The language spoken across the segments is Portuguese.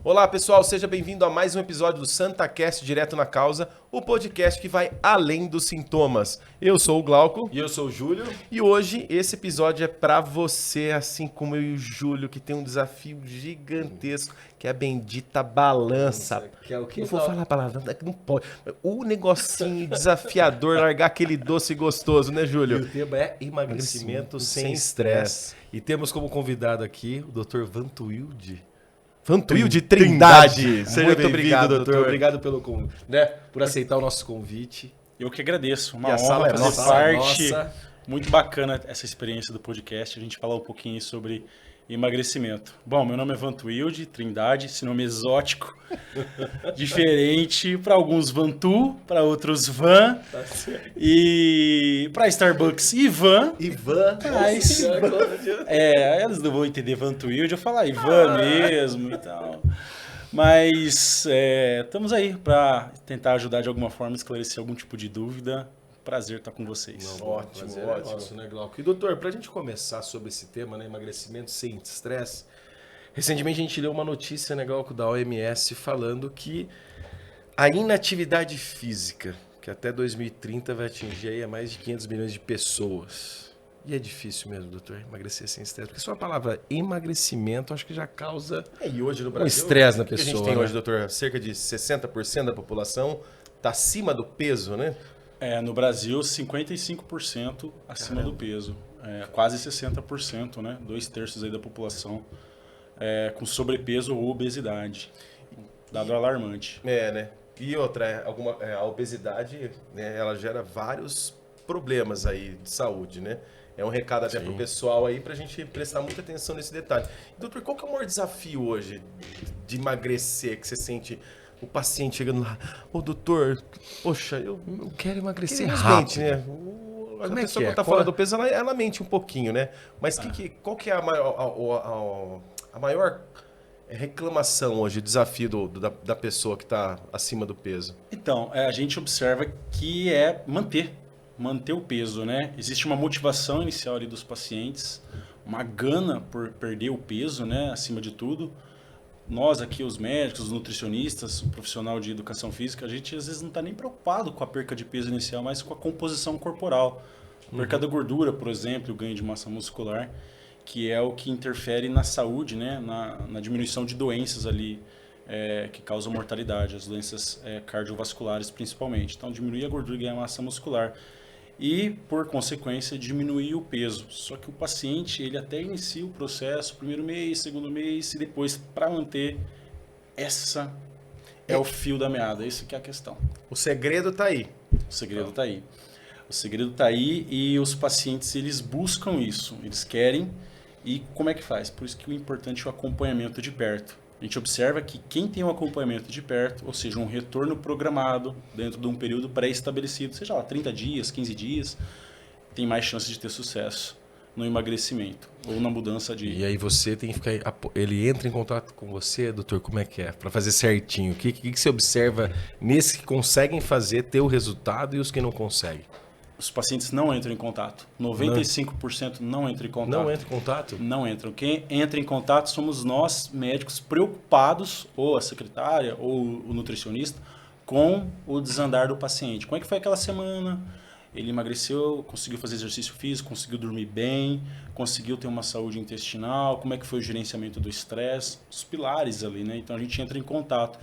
Olá pessoal, seja bem-vindo a mais um episódio do SantaCast Direto na Causa, o podcast que vai além dos sintomas. Eu sou o Glauco. E eu sou o Júlio. E hoje esse episódio é pra você, assim como eu e o Júlio, que tem um desafio gigantesco, que é a bendita balança. Que é o que? Não vou falar a palavra, não pode. O negocinho desafiador, largar aquele doce gostoso, né, E Júlio? o tema é emagrecimento sem estresse. E temos como convidado aqui o Dr. Vantuilde. Vantuilde Trindade. Seja Muito bem-vindo, obrigado, doutor. Obrigado por aceitar o nosso convite. Eu que agradeço. Uma E a sala honra é fazer nossa, parte. nossa. Muito bacana essa experiência do podcast. A gente falar um pouquinho sobre emagrecimento. Bom, meu nome é Vantuilde Trindade, esse nome exótico, diferente para alguns Vantu, para outros Van, Tá certo. e para Starbucks Ivan. Ivan. Mas, eles não vão entender Vantuilde, eu falar Ivan mesmo e tal. Mas estamos aí para tentar ajudar de alguma forma, esclarecer algum tipo de dúvida. Prazer estar com vocês. Ótimo, Prazer ótimo. É nosso, né, Glauco? E doutor, pra gente começar sobre esse tema, né, emagrecimento sem estresse, recentemente a gente leu uma notícia, né, Glauco, da OMS falando que a inatividade física, que até 2030 vai atingir aí a mais de 500 milhões de pessoas. E é difícil mesmo, doutor, emagrecer sem estresse, porque só a palavra emagrecimento acho que já causa E hoje no um Brasil, estresse na o que a gente pessoa. tem né? hoje, doutor? Cerca de 60% da população está acima do peso, né? No Brasil, 55% acima do peso. Quase 60%, né? 2/3 aí da população com sobrepeso ou obesidade. Dado alarmante. Né? E outra, a obesidade, né, ela gera vários problemas aí de saúde, né? É um recado até pro pessoal aí pra gente prestar muita atenção nesse detalhe. Doutor, qual que é o maior desafio hoje de emagrecer que você sente o paciente chegando lá? Ô, doutor, poxa, eu quero emagrecer infelizmente, rápido. né? A Como é pessoa que é? quando tá Qual fora é? do peso, ela mente um pouquinho, né? Mas qual que é a maior reclamação hoje, o desafio da pessoa que está acima do peso? Então, a gente observa que é manter o peso, né? Existe uma motivação inicial ali dos pacientes, uma gana por perder o peso, né? Acima de tudo. Nós aqui, os médicos, os nutricionistas, o profissional de educação física, a gente às vezes não está nem preocupado com a perca de peso inicial, mas com a composição corporal. Perca da gordura, por exemplo, o ganho de massa muscular, que é o que interfere na saúde, né? na diminuição de doenças ali que causam mortalidade, as doenças cardiovasculares principalmente. Então, diminuir a gordura e ganhar massa muscular. E, por consequência, diminuir o peso. Só que o paciente, ele até inicia o processo, primeiro mês, segundo mês, e depois, para manter, essa é o fio da meada. Essa que é a questão. O segredo está aí. O segredo está aí. O segredo está aí e os pacientes, eles buscam isso. Eles querem. E como é que faz? Por isso que o importante é o acompanhamento de perto. A gente observa que quem tem um acompanhamento de perto, ou seja, um retorno programado dentro de um período pré-estabelecido, seja lá 30 dias, 15 dias, tem mais chance de ter sucesso no emagrecimento ou na mudança de... E aí você tem que ficar... Ele entra em contato com você, doutor, como é que é? Para fazer certinho. O que você observa nesses que conseguem fazer, ter o resultado e os que não conseguem? Os pacientes não entram em contato. 95% não entram em contato. Não entra em contato? Não entram. Quem entra em contato somos nós, médicos, preocupados, ou a secretária, ou o nutricionista, com o desandar do paciente. Como é que foi aquela semana? Ele emagreceu, conseguiu fazer exercício físico, conseguiu dormir bem, conseguiu ter uma saúde intestinal, como é que foi o gerenciamento do estresse, os pilares ali, né? Então a gente entra em contato.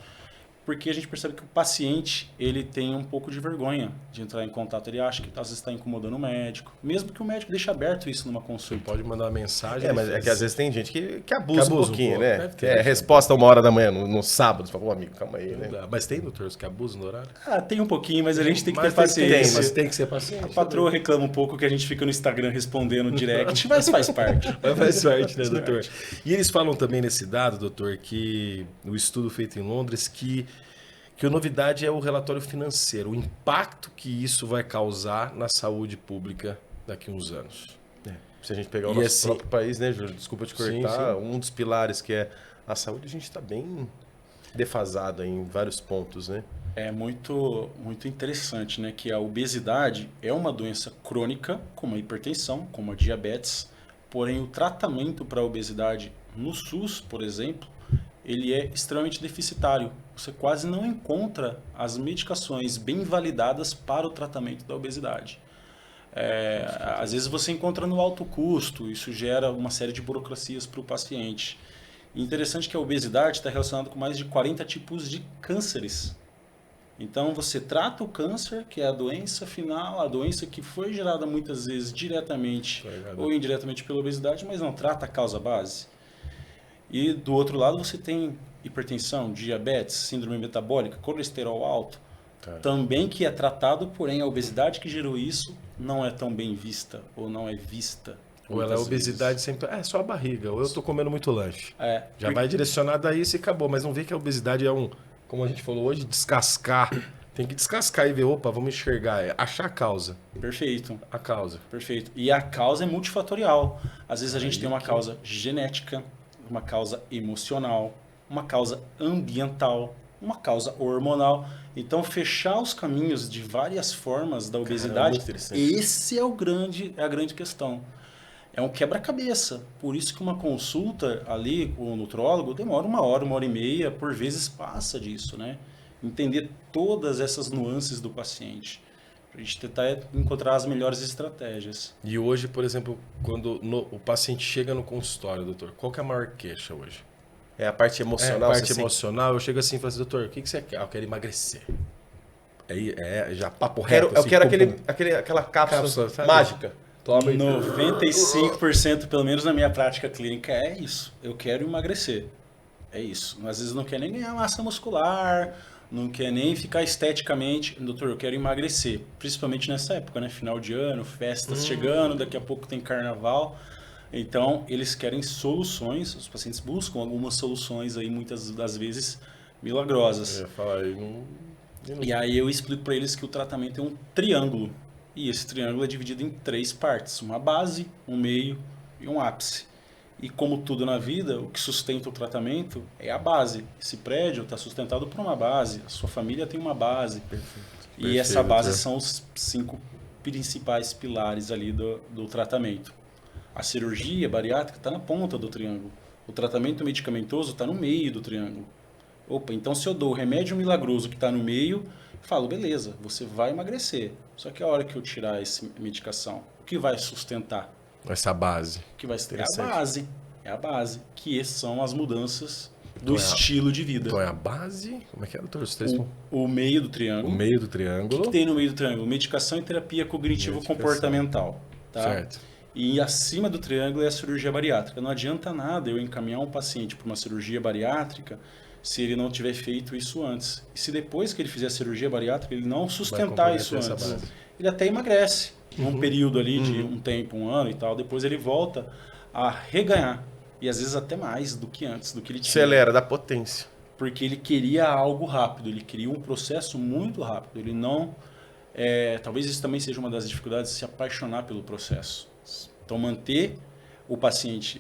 Porque a gente percebe que o paciente, ele tem um pouco de vergonha de entrar em contato. Ele acha que às vezes está incomodando o médico. Mesmo que o médico deixe aberto isso numa consulta. Pode mandar uma mensagem. Mas é que às vezes tem gente que abusa um abusa um pouquinho, pouco. né? Deve ter, Resposta 1h no sábado. Você fala, amigo, calma aí, né? Mas tem doutores que abusam do horário? Tem um pouquinho, mas a gente tem que ter Mas paciência. mas tem que ser paciente. A patroa reclama um pouco que a gente fica no Instagram respondendo direct, mas faz parte. Faz parte, né, doutor? E eles falam também nesse dado, doutor, que o estudo feito em Londres, que a novidade é o relatório financeiro, o impacto que isso vai causar na saúde pública daqui a uns anos. Se a gente pegar o nosso próprio país, né, Júlio? Desculpa te cortar. Um dos pilares que é a saúde, a gente está bem defasado em vários pontos, né? É muito interessante, né? Que a obesidade é uma doença crônica, como a hipertensão, como a diabetes, porém o tratamento para a obesidade no SUS, por exemplo, ele é extremamente deficitário. Você quase não encontra as medicações bem validadas para o tratamento da obesidade. Às vezes você encontra no alto custo, isso gera uma série de burocracias para o paciente. E interessante que a obesidade está relacionada com mais de 40 tipos de cânceres. Então você trata o câncer, que é a doença final, a doença que foi gerada muitas vezes diretamente ou indiretamente pela obesidade, mas não trata a causa base. E do outro lado você tem hipertensão, diabetes, síndrome metabólica, colesterol alto, também que é tratado, porém a obesidade que gerou isso não é tão bem vista ou não é vista. Ou ela é obesidade sempre... só a barriga, ou eu tô comendo muito lanche. Já vai direcionado a isso e acabou, mas não vê que a obesidade é como a gente falou hoje, descascar. Tem que descascar e ver, opa, vamos enxergar, achar a causa. Perfeito. A causa. Perfeito. E a causa é multifatorial. Às vezes a gente tem uma causa genética, uma causa emocional, uma causa ambiental, uma causa hormonal. Então, fechar os caminhos de várias formas da obesidade, esse é a grande questão. É um quebra-cabeça. Por isso que uma consulta ali com o nutrólogo demora 1 hora e meia, por vezes passa disso, né? Entender todas essas nuances do paciente, para a gente tentar encontrar as melhores estratégias. E hoje, por exemplo, quando o paciente chega no consultório, doutor, qual que é a maior queixa hoje? É a parte emocional. A parte emocional, eu chego assim e falo assim, doutor, o que você quer? Eu quero emagrecer. Já papo reto. Eu quero aquela cápsula mágica. Toma 95% pelo menos na minha prática clínica é isso. Eu quero emagrecer. É isso. Às vezes não quer nem ganhar massa muscular, não quer nem ficar esteticamente. Doutor, eu quero emagrecer. Principalmente nessa época, né? Final de ano, festas chegando, daqui a pouco tem carnaval. Então, eles querem soluções, os pacientes buscam algumas soluções aí, muitas das vezes, milagrosas. Eu ia falar aí, E aí eu explico para eles que o tratamento é um triângulo. E esse triângulo é dividido em 3 partes, uma base, um meio e um ápice. E como tudo na vida, o que sustenta o tratamento é a base. Esse prédio está sustentado por uma base, a sua família tem uma base. E essa base são os 5 principais pilares ali do tratamento. A cirurgia bariátrica está na ponta do triângulo. O tratamento medicamentoso está no meio do triângulo. Opa, então se eu dou o remédio milagroso que está no meio, falo, beleza, você vai emagrecer. Só que a hora que eu tirar essa medicação, o que vai sustentar? Essa base. O que vai sustentar é a base. Que são as mudanças do estilo de vida. Então é a base, como é que é, doutor? O meio do triângulo. O meio do triângulo. O que tem no meio do triângulo? Medicação e terapia cognitivo-comportamental. Tá? Certo. E acima do triângulo é a cirurgia bariátrica. Não adianta nada eu encaminhar um paciente para uma cirurgia bariátrica se ele não tiver feito isso antes. E se depois que ele fizer a cirurgia bariátrica ele não sustentar isso antes, ele até emagrece num período ali de um tempo, 1 ano e tal. Depois ele volta a reganhar. E às vezes até mais do que antes, do que ele tinha. Acelera, dá potência. Porque ele queria algo rápido, ele queria um processo muito rápido. Ele não... talvez isso também seja uma das dificuldades, se apaixonar pelo processo. Então manter o paciente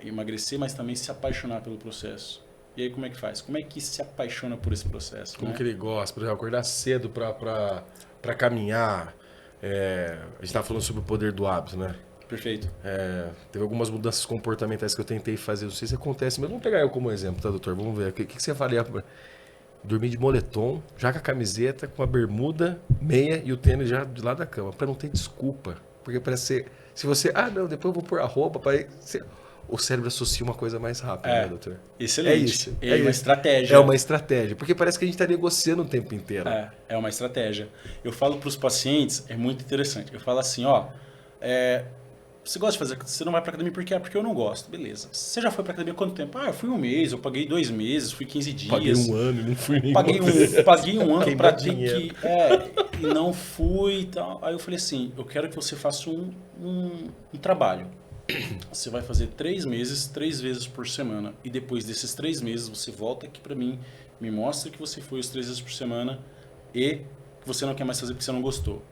emagrecer, mas também se apaixonar pelo processo. E aí como é que faz? Como é que se apaixona por esse processo? Como que ele gosta? Por exemplo, acordar cedo para caminhar. A gente estava falando sobre o poder do hábito, né? Perfeito. Teve algumas mudanças comportamentais que eu tentei fazer. Não sei se acontece, mas vamos pegar eu como exemplo, tá, doutor? Vamos ver. O que você faria? Dormir de moletom, já com a camiseta, com a bermuda, meia e o tênis já de lado da cama. Para não ter desculpa. Porque parece ser... Se você... não, depois eu vou pôr a roupa para... O cérebro associa uma coisa mais rápida, né, doutor? Excelente. É uma estratégia. É uma estratégia. Porque parece que a gente está negociando o tempo inteiro. É uma estratégia. Eu falo para os pacientes, é muito interessante. Eu falo assim, você gosta de fazer... Você não vai para academia porque eu não gosto. Beleza. Você já foi para academia há quanto tempo? Eu fui 1 mês, eu paguei 2 meses, fui 15 dias. Paguei 1 ano e não fui nem Paguei um ano para ter que... e não fui e tal. Aí eu falei assim, eu quero que você faça um trabalho. Você vai fazer 3 meses, 3 vezes por semana. E depois desses 3 meses, você volta aqui para mim, me mostra que você foi os 3 vezes por semana e que você não quer mais fazer porque você não gostou.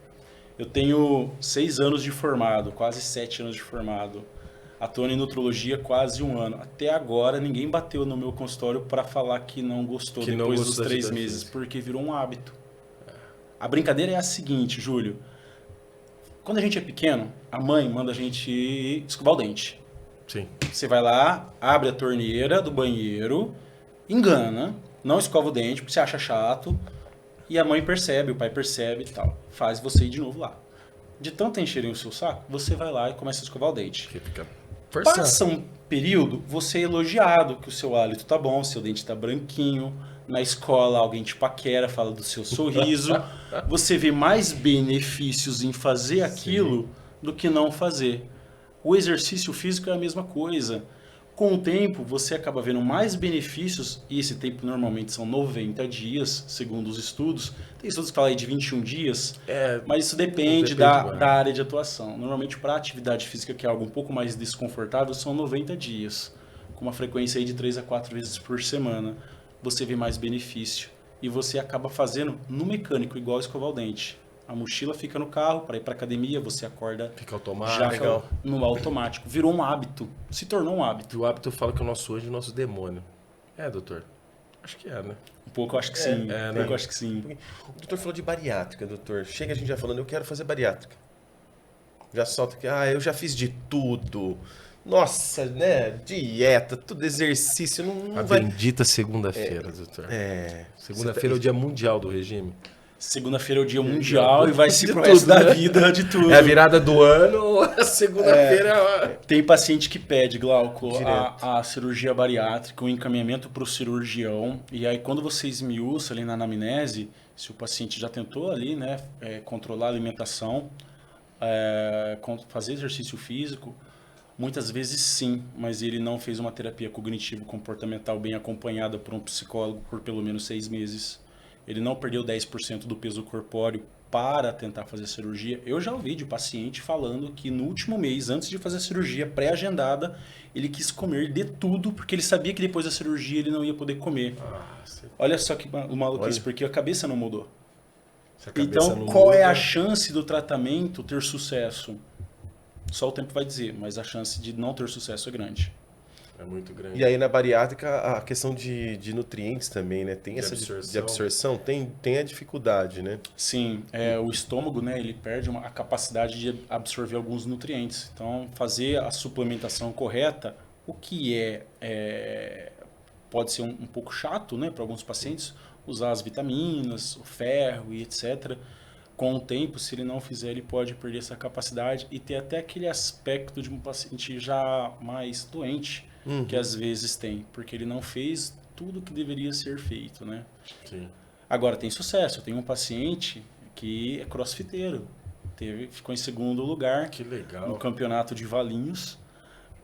Eu tenho 6 anos de formado, quase 7 anos de formado. Atuando em nutrologia quase 1 ano. Até agora, ninguém bateu no meu consultório para falar que não gostou depois dos 3 meses, porque virou um hábito. A brincadeira é a seguinte, Júlio. Quando a gente é pequeno, a mãe manda a gente escovar o dente. Sim. Você vai lá, abre a torneira do banheiro engana, não escova o dente porque você acha chato, e a mãe percebe, o pai percebe e tal. Faz você ir de novo lá. De tanto encherem o seu saco, você vai lá e começa a escovar o dente. Passa um período, você é elogiado, que o seu hálito tá bom, seu dente tá branquinho. Na escola alguém te paquera, fala do seu sorriso. Você vê mais benefícios em fazer aquilo do que não fazer. O exercício físico é a mesma coisa. Com o tempo, você acaba vendo mais benefícios, e esse tempo normalmente são 90 dias, segundo os estudos. Tem estudos que falam aí de 21 dias, mas isso depende da área de atuação. Normalmente, para a atividade física, que é algo um pouco mais desconfortável, são 90 dias, com uma frequência aí de 3 a 4 vezes por semana. Você vê mais benefício, e você acaba fazendo no mecânico, igual escovar o dente. A mochila fica no carro, para ir para academia, você acorda fica automático. Já no automático. Virou um hábito, se tornou um hábito. E o hábito fala que é o nosso anjo e o nosso demônio. É, doutor? Acho que é, né? Um pouco eu acho que sim. né? Eu acho que sim. O doutor falou de bariátrica, doutor. Chega a gente já falando, eu quero fazer bariátrica. Já solta que, eu já fiz de tudo. Nossa, né? Dieta, tudo exercício. Não a vai... bendita segunda-feira, doutor. Segunda-feira é o dia mundial do regime. Segunda-feira é o dia mundial e vai se pro resto da vida de tudo. É a virada do ano, a segunda-feira... Tem paciente que pede, Glauco, a cirurgia bariátrica, o encaminhamento para o cirurgião. E aí, quando você esmiuça ali na anamnese, se o paciente já tentou ali, né, controlar a alimentação, fazer exercício físico, muitas vezes sim, mas ele não fez uma terapia cognitivo-comportamental bem acompanhada por um psicólogo por pelo menos 6 meses. Ele não perdeu 10% do peso corpóreo para tentar fazer a cirurgia. Eu já ouvi de paciente falando que no último mês, antes de fazer a cirurgia pré-agendada, ele quis comer de tudo, porque ele sabia que depois da cirurgia ele não ia poder comer. Olha só que maluquice, porque a cabeça não mudou. Então, qual é a chance do tratamento ter sucesso? Só o tempo vai dizer, mas a chance de não ter sucesso é grande. É muito grande. E aí na bariátrica a questão de nutrientes também, né? Tem essa de absorção, tem a dificuldade, né? Sim, o estômago, né, ele perde a capacidade de absorver alguns nutrientes. Então, fazer a suplementação correta, o que pode ser um pouco chato, né, para alguns pacientes, usar as vitaminas, o ferro e etc. Com o tempo, se ele não fizer, ele pode perder essa capacidade e ter até aquele aspecto de um paciente já mais doente, que às vezes tem, porque ele não fez tudo que deveria ser feito, né? Sim. Agora, tem sucesso. Eu tenho um paciente que é crossfiteiro. Ficou em segundo lugar. Que legal. No campeonato de Valinhos.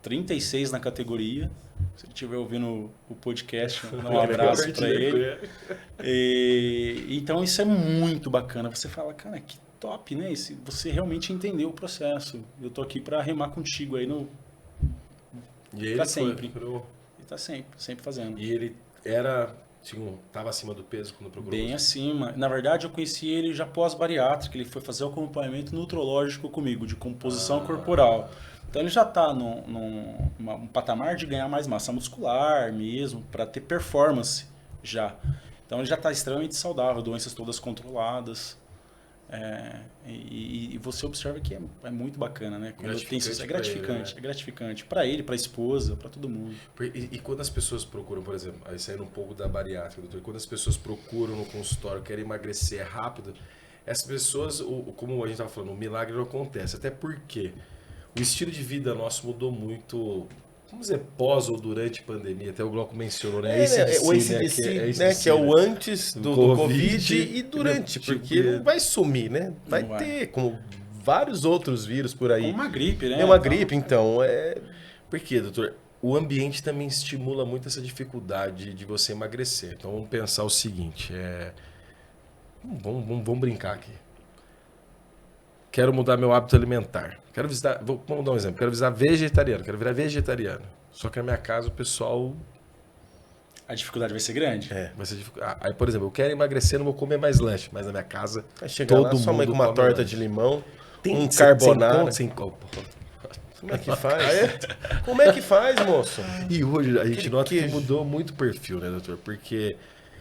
36 na categoria. Se ele estiver ouvindo o podcast, dá um abraço para ele. Então, isso é muito bacana. Você fala, cara, que top, né? Você realmente entendeu o processo. Eu tô aqui para remar contigo aí no... E ele tá sempre. Ele tá sempre fazendo. E ele estava acima do peso quando procurou? Bem acima. Na verdade, eu conheci ele já pós-bariátrica. Ele foi fazer o acompanhamento nutrológico comigo, de composição corporal. Então, ele já está num patamar de ganhar mais massa muscular mesmo, para ter performance já. Então, ele já está extremamente saudável, doenças todas controladas. E você observa que é muito bacana, né? Quando tem isso, é gratificante. Ele, né? É gratificante para ele, para a esposa, para todo mundo. E quando as pessoas procuram, por exemplo, aí saindo um pouco da bariátrica, doutor, quando as pessoas procuram no consultório, querem emagrecer rápido, essas pessoas, como a gente estava falando, o milagre não acontece. Até porque o estilo de vida nosso mudou muito, vamos dizer, pós ou durante a pandemia. Até o Glauco mencionou, né? O ACDC, né? Que é o antes do Covid e durante, porque não vai sumir, né? Vai ter, como vários outros vírus por aí. É uma gripe, né? É uma gripe, então. Por quê, doutor? O ambiente também estimula muito essa dificuldade de você emagrecer. Então, vamos pensar o seguinte, vamos brincar aqui. Quero mudar meu hábito alimentar. Quero visitar, vamos dar um exemplo. Quero virar vegetariano. Só que na minha casa o pessoal... A dificuldade vai ser grande? Vai ser dificuldade. Aí, por exemplo, eu quero emagrecer, não vou comer mais lanche. Mas na minha casa, vai chegar todo lá, sua mãe com uma torta lanche de limão, tem carbonara. Como é que faz? Como é que faz, moço? E hoje a gente nota que mudou muito o perfil, né, doutor? Porque,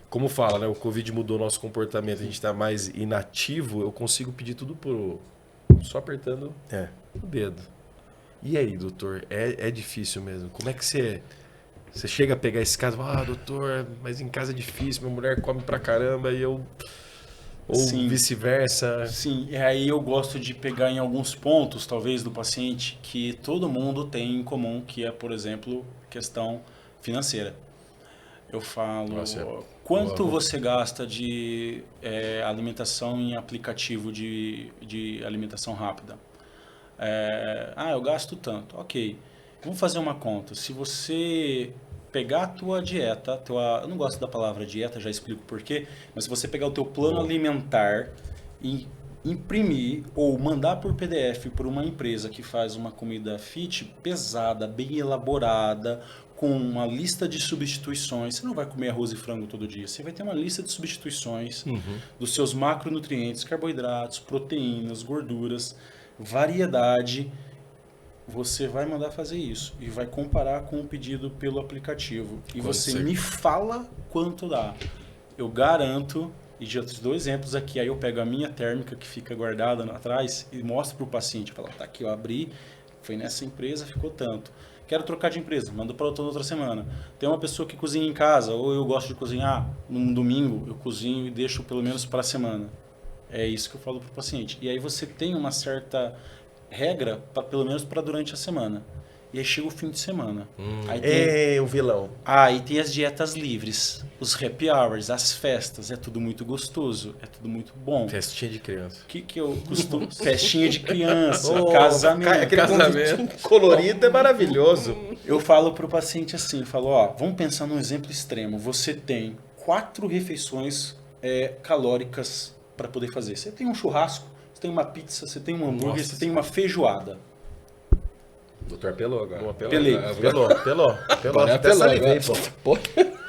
como fala, né, o Covid mudou o nosso comportamento, a gente está mais inativo, eu consigo pedir tudo só apertando o dedo. E aí, doutor, é difícil mesmo? Como é que você Você chega a pegar esse caso, doutor, mas em casa é difícil, minha mulher come pra caramba e eu... Ou Sim. vice-versa. Sim, e aí eu gosto de pegar em alguns pontos, talvez, do paciente que todo mundo tem em comum, que é, por exemplo, questão financeira. Eu falo, quanto você gasta de alimentação em aplicativo de alimentação rápida? Eu gasto tanto. Ok, vamos fazer uma conta. Se você pegar a tua dieta, eu não gosto da palavra dieta, já explico por quê, mas se você pegar o teu plano alimentar e imprimir ou mandar por PDF por uma empresa que faz uma comida fit, pesada, bem elaborada, com uma lista de substituições. Você não vai comer arroz e frango todo dia. Você vai ter uma lista de substituições dos seus macronutrientes, carboidratos, proteínas, gorduras, variedade. Você vai mandar fazer isso e vai comparar com o pedido pelo aplicativo. E você me fala quanto dá. Eu garanto, e de outros 2 exemplos aqui, aí eu pego a minha térmica que fica guardada atrás e mostro para o paciente. Falo, tá aqui, eu abri, foi nessa empresa, ficou tanto. Quero trocar de empresa, mando para outra semana. Tem uma pessoa que cozinha em casa, ou eu gosto de cozinhar num domingo, eu cozinho e deixo pelo menos para a semana. É isso que eu falo para o paciente. E aí você tem uma certa regra, pelo menos para durante a semana. E aí chega o fim de semana. Aí tem... o vilão. Aí tem as dietas livres, os happy hours, as festas. É tudo muito gostoso, é tudo muito bom. Festinha de criança. O que eu costumo... Festinha de criança, casamento. Aquele casamento colorido é maravilhoso. Eu falo para o paciente assim, eu falo, vamos pensar num exemplo extremo. Você tem 4 refeições calóricas para poder fazer. Você tem um churrasco, você tem uma pizza, você tem um hambúrguer, você tem uma feijoada. O doutor pelou agora. Pelei. Pelou. Até salivei, pô.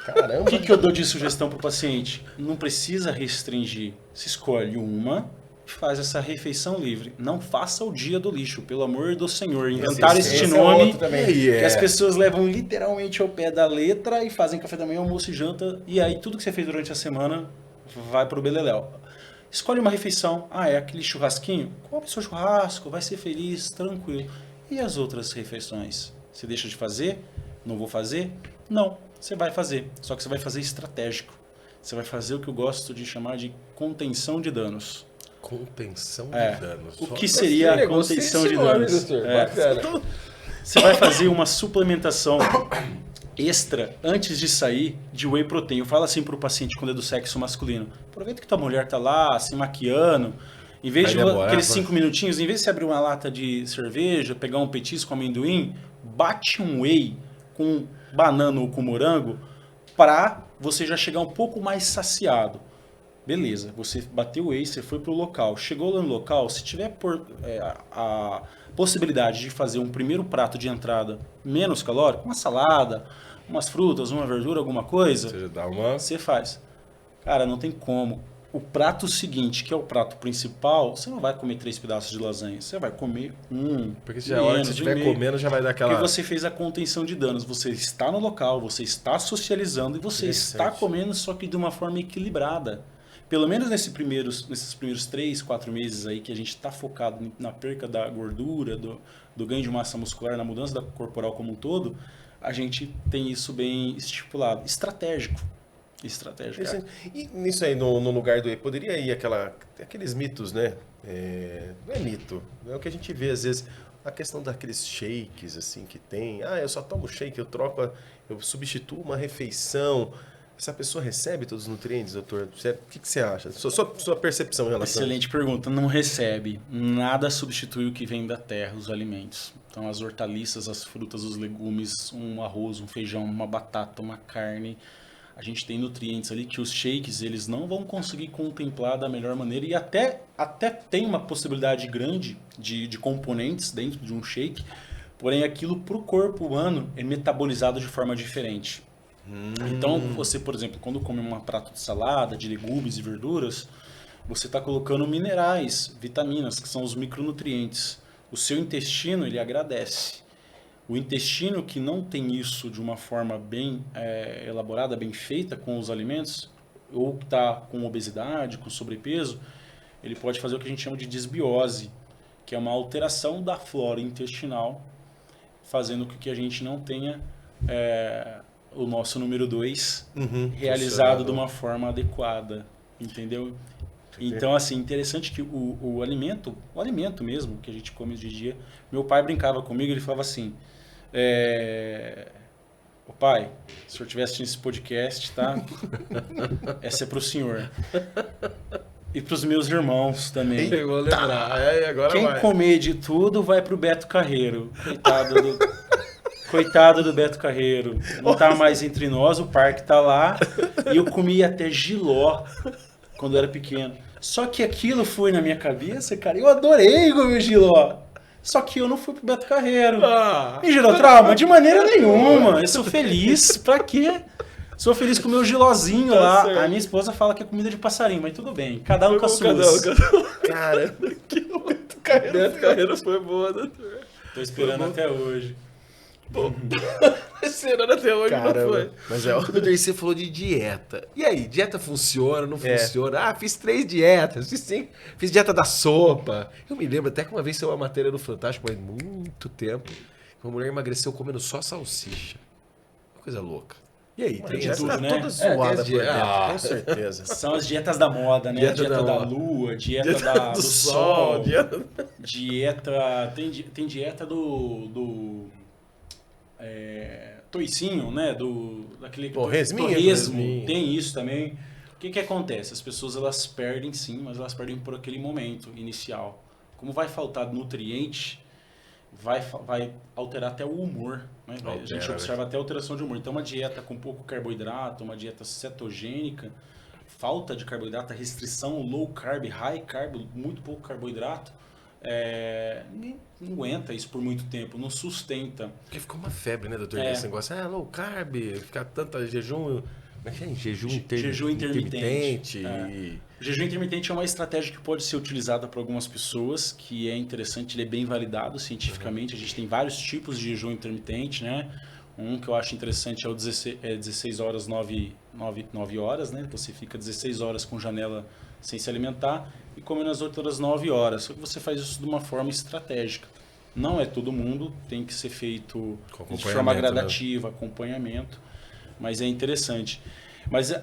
Caramba. O que eu dou de sugestão para o paciente? Não precisa restringir. Se escolhe uma e faz essa refeição livre. Não faça o dia do lixo, pelo amor do Senhor. Inventaram este nome que as pessoas levam literalmente ao pé da letra e fazem café da manhã, almoço e janta. E aí tudo que você fez durante a semana vai pro beleléu. Escolhe uma refeição. É aquele churrasquinho? Come seu churrasco, vai ser feliz, tranquilo. E as outras refeições? Você deixa de fazer? Não vou fazer? Não, você vai fazer. Só que você vai fazer estratégico. Você vai fazer o que eu gosto de chamar de contenção de danos. Contenção de danos. O que seria a contenção de danos? Você vai fazer uma suplementação extra antes de sair de whey protein. Eu falo assim para o paciente quando é do sexo masculino. Aproveita que tua mulher tá lá se maquiando. Em vez de aqueles 5 minutinhos, em vez de você abrir uma lata de cerveja, pegar um petisco com amendoim, bate um whey com banana ou com morango para você já chegar um pouco mais saciado. Beleza, você bateu o whey, você foi para o local. Chegou lá no local, se tiver a possibilidade de fazer um primeiro prato de entrada menos calórico, uma salada, umas frutas, uma verdura, alguma coisa, você faz. Cara, não tem como. O prato seguinte, que é o prato principal, você não vai comer 3 pedaços de lasanha. Você vai comer porque já a hora que você estiver comendo, já vai dar aquela... Porque você fez a contenção de danos. Você está no local, você está socializando e você está comendo, só que de uma forma equilibrada. Pelo menos nesses primeiros 3, 4 meses aí que a gente está focado na perca da gordura, do ganho de massa muscular, na mudança da corporal como um todo, a gente tem isso bem estipulado. Estratégico. E nisso aí, no lugar do whey, poderia ir aqueles mitos, né? Não é mito, é o que a gente vê às vezes, a questão daqueles shakes assim que tem. Eu só tomo shake, eu substituo uma refeição. Essa pessoa recebe todos os nutrientes, doutor? O que você acha? Sua percepção em relação a isso. Excelente pergunta. Não recebe. Nada substitui o que vem da terra, os alimentos. Então, as hortaliças, as frutas, os legumes, um arroz, um feijão, uma batata, uma carne. A gente tem nutrientes ali que os shakes eles não vão conseguir contemplar da melhor maneira e até tem uma possibilidade grande de componentes dentro de um shake, porém aquilo para o corpo humano é metabolizado de forma diferente. Então você, por exemplo, quando come um prato de salada, de legumes e verduras, você está colocando minerais, vitaminas, que são os micronutrientes. O seu intestino ele agradece. O intestino que não tem isso de uma forma bem elaborada, bem feita com os alimentos, ou que está com obesidade, com sobrepeso, ele pode fazer o que a gente chama de disbiose, que é uma alteração da flora intestinal, fazendo com que a gente não tenha o nosso número 2 funcionando. realizado de uma forma adequada, entendeu? Então, assim, interessante que o alimento mesmo que a gente come de dia, meu pai brincava comigo, ele falava assim, ô pai, se o senhor estiver assistindo esse podcast, tá? Essa é pro senhor. E pros meus irmãos também. Eu vou lembrar. Agora Quem vai. comer de tudo vai pro Beto Carreiro. Coitado do Beto Carreiro. Não tá mais entre nós, o parque tá lá. E eu comia até jiló quando eu era pequeno. Só que aquilo foi na minha cabeça, cara. Eu adorei comer jiló. Só que eu não fui pro Beto Carreiro. Me gerou trauma? De maneira nenhuma. Eu sou feliz. Pra quê? Sou feliz com o meu gilozinho lá. certo. A minha esposa fala que é comida de passarinho, mas tudo bem. Cada um com as suas. Cara, Beto Carreiro foi boa, doutor. Tô esperando até hoje. Esperando até hoje, não foi. Mas doutor, você falou de dieta. E aí, dieta funciona, não funciona? Ah, fiz 3 dietas, fiz 5, fiz dieta da sopa. Eu me lembro até que uma vez saiu uma matéria no Fantástico, mas muito tempo, que uma mulher emagreceu comendo só salsicha. Uma coisa louca. E aí, tem de essa tudo, Tá né? toda zoada tem as por dentro, dietas. com certeza. São as dietas da moda, né? Dieta Dieta da da moda. lua, dieta do sol, dieta... Tem dieta do toicinho, né? Daquele Torresminho, torresmo. torresminho. Tem isso também. O que acontece? As pessoas elas perdem sim, mas elas perdem por aquele momento inicial. Como vai faltar nutriente, vai alterar até o humor. Né? A gente observa até a alteração de humor. Então, uma dieta com pouco carboidrato, uma dieta cetogênica, falta de carboidrato, restrição, low carb, high carb, muito pouco carboidrato, ninguém não aguenta isso por muito tempo, não sustenta. Porque ficou uma febre, né, doutor? Esse negócio, low carb, ficar tanto jejum... Como é que é? Jejum intermitente. E... O jejum intermitente é uma estratégia que pode ser utilizada por algumas pessoas, que é interessante, ele é bem validado cientificamente. A gente tem vários tipos de jejum intermitente, né? Um que eu acho interessante é o 16 horas, 9 horas, né? Você fica 16 horas com janela sem se alimentar e come nas outras 9 horas. Só que você faz isso de uma forma estratégica. Não é todo mundo, tem que ser feito de forma gradativa, acompanhamento, mas é interessante. Mas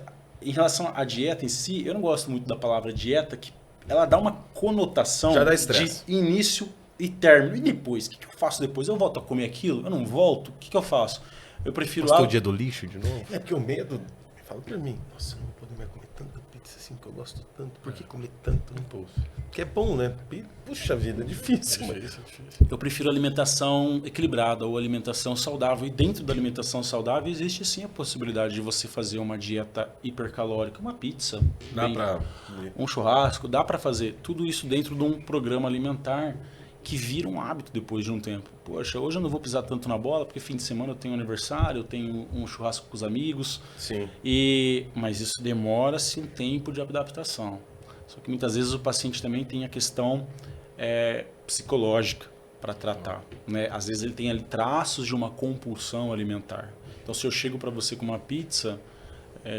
em relação à dieta em si, eu não gosto muito da palavra dieta, que ela dá uma conotação Já dá de estresse. início e término. E depois? O que eu faço depois? Eu volto a comer aquilo? Eu não volto? O que eu faço? Eu prefiro Postou o dia do lixo de novo? É porque o medo, fala pra mim, nossa, eu não vou mais comer tanta pizza assim que eu gosto tanto, por que comer tanto no poço? Porque é bom, né? Puxa vida, é difícil. Eu prefiro alimentação equilibrada ou alimentação saudável. E dentro da alimentação saudável existe sim a possibilidade de você fazer uma dieta hipercalórica, uma pizza, um churrasco, dá para fazer tudo isso dentro de um programa alimentar que vira um hábito depois de um tempo. Poxa, hoje eu não vou pisar tanto na bola porque fim de semana eu tenho aniversário, eu tenho um churrasco com os amigos. Sim. Mas isso demora-se um tempo de adaptação. Só que muitas vezes o paciente também tem a questão psicológica para tratar, né? Às vezes ele tem ali traços de uma compulsão alimentar. Então, se eu chego para você com uma pizza,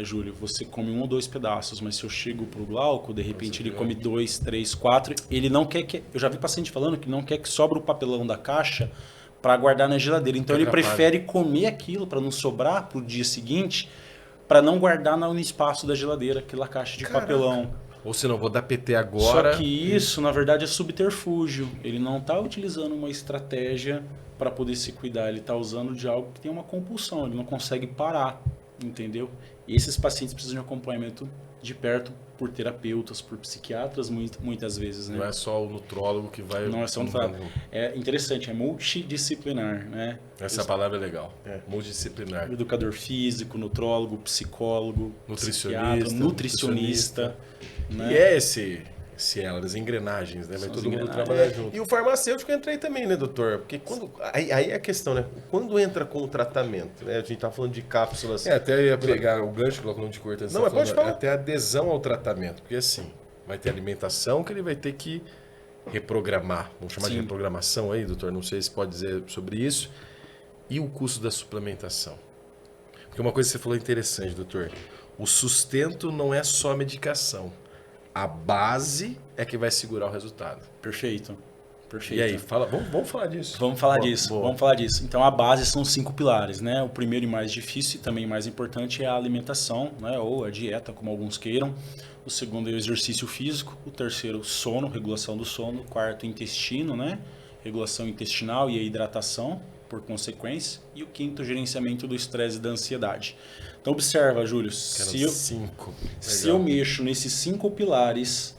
Júlio, você come 1 ou 2 pedaços, mas se eu chego para o Glauco, de repente ele come 2, 3, 4, ele não quer que... Eu já vi paciente falando que não quer que sobre o papelão da caixa para guardar na geladeira. Então, ele prefere comer aquilo para não sobrar para o dia seguinte, para não guardar no espaço da geladeira, aquela caixa de papelão. Ou se não, vou dar PT agora. Só que isso, na verdade, é subterfúgio. Ele não está utilizando uma estratégia para poder se cuidar. Ele está usando de algo que tem uma compulsão. Ele não consegue parar, entendeu? E esses pacientes precisam de acompanhamento de perto por terapeutas, por psiquiatras, muitas vezes. Né? Não é só o nutrólogo que vai... Não é só o nutrólogo. É interessante, é multidisciplinar, né? Essa palavra é legal. Multidisciplinar. Educador físico, nutrólogo, psicólogo, nutricionista. Né? E é esse ela, as engrenagens, né? Vai todo mundo trabalhar junto. E o farmacêutico entra aí também, né, doutor? Porque aí é a questão, né? Quando entra com o tratamento, né? A gente tá falando de cápsulas... até ia pegar o gancho, colocar não te cortando. Não, mas pode falar. Até a adesão ao tratamento. Porque assim, vai ter alimentação que ele vai ter que reprogramar. Vamos chamar de reprogramação aí, doutor? Não sei se pode dizer sobre isso. E o custo da suplementação? Porque uma coisa que você falou interessante, doutor. O sustento não é só medicação. A base é que vai segurar o resultado. Perfeito. perfeito. E aí, vamos falar disso. Vamos falar Boa, disso, boa. vamos falar disso. Então a base são 5 pilares, né? O primeiro e mais difícil e também mais importante é a alimentação, né? Ou a dieta, como alguns queiram. O segundo é o exercício físico. O terceiro, sono, regulação do sono. O quarto, intestino, né? Regulação intestinal e a hidratação, por consequência. E o quinto, gerenciamento do estresse e da ansiedade. Então observa, Júlio, se eu mexo nesses 5 pilares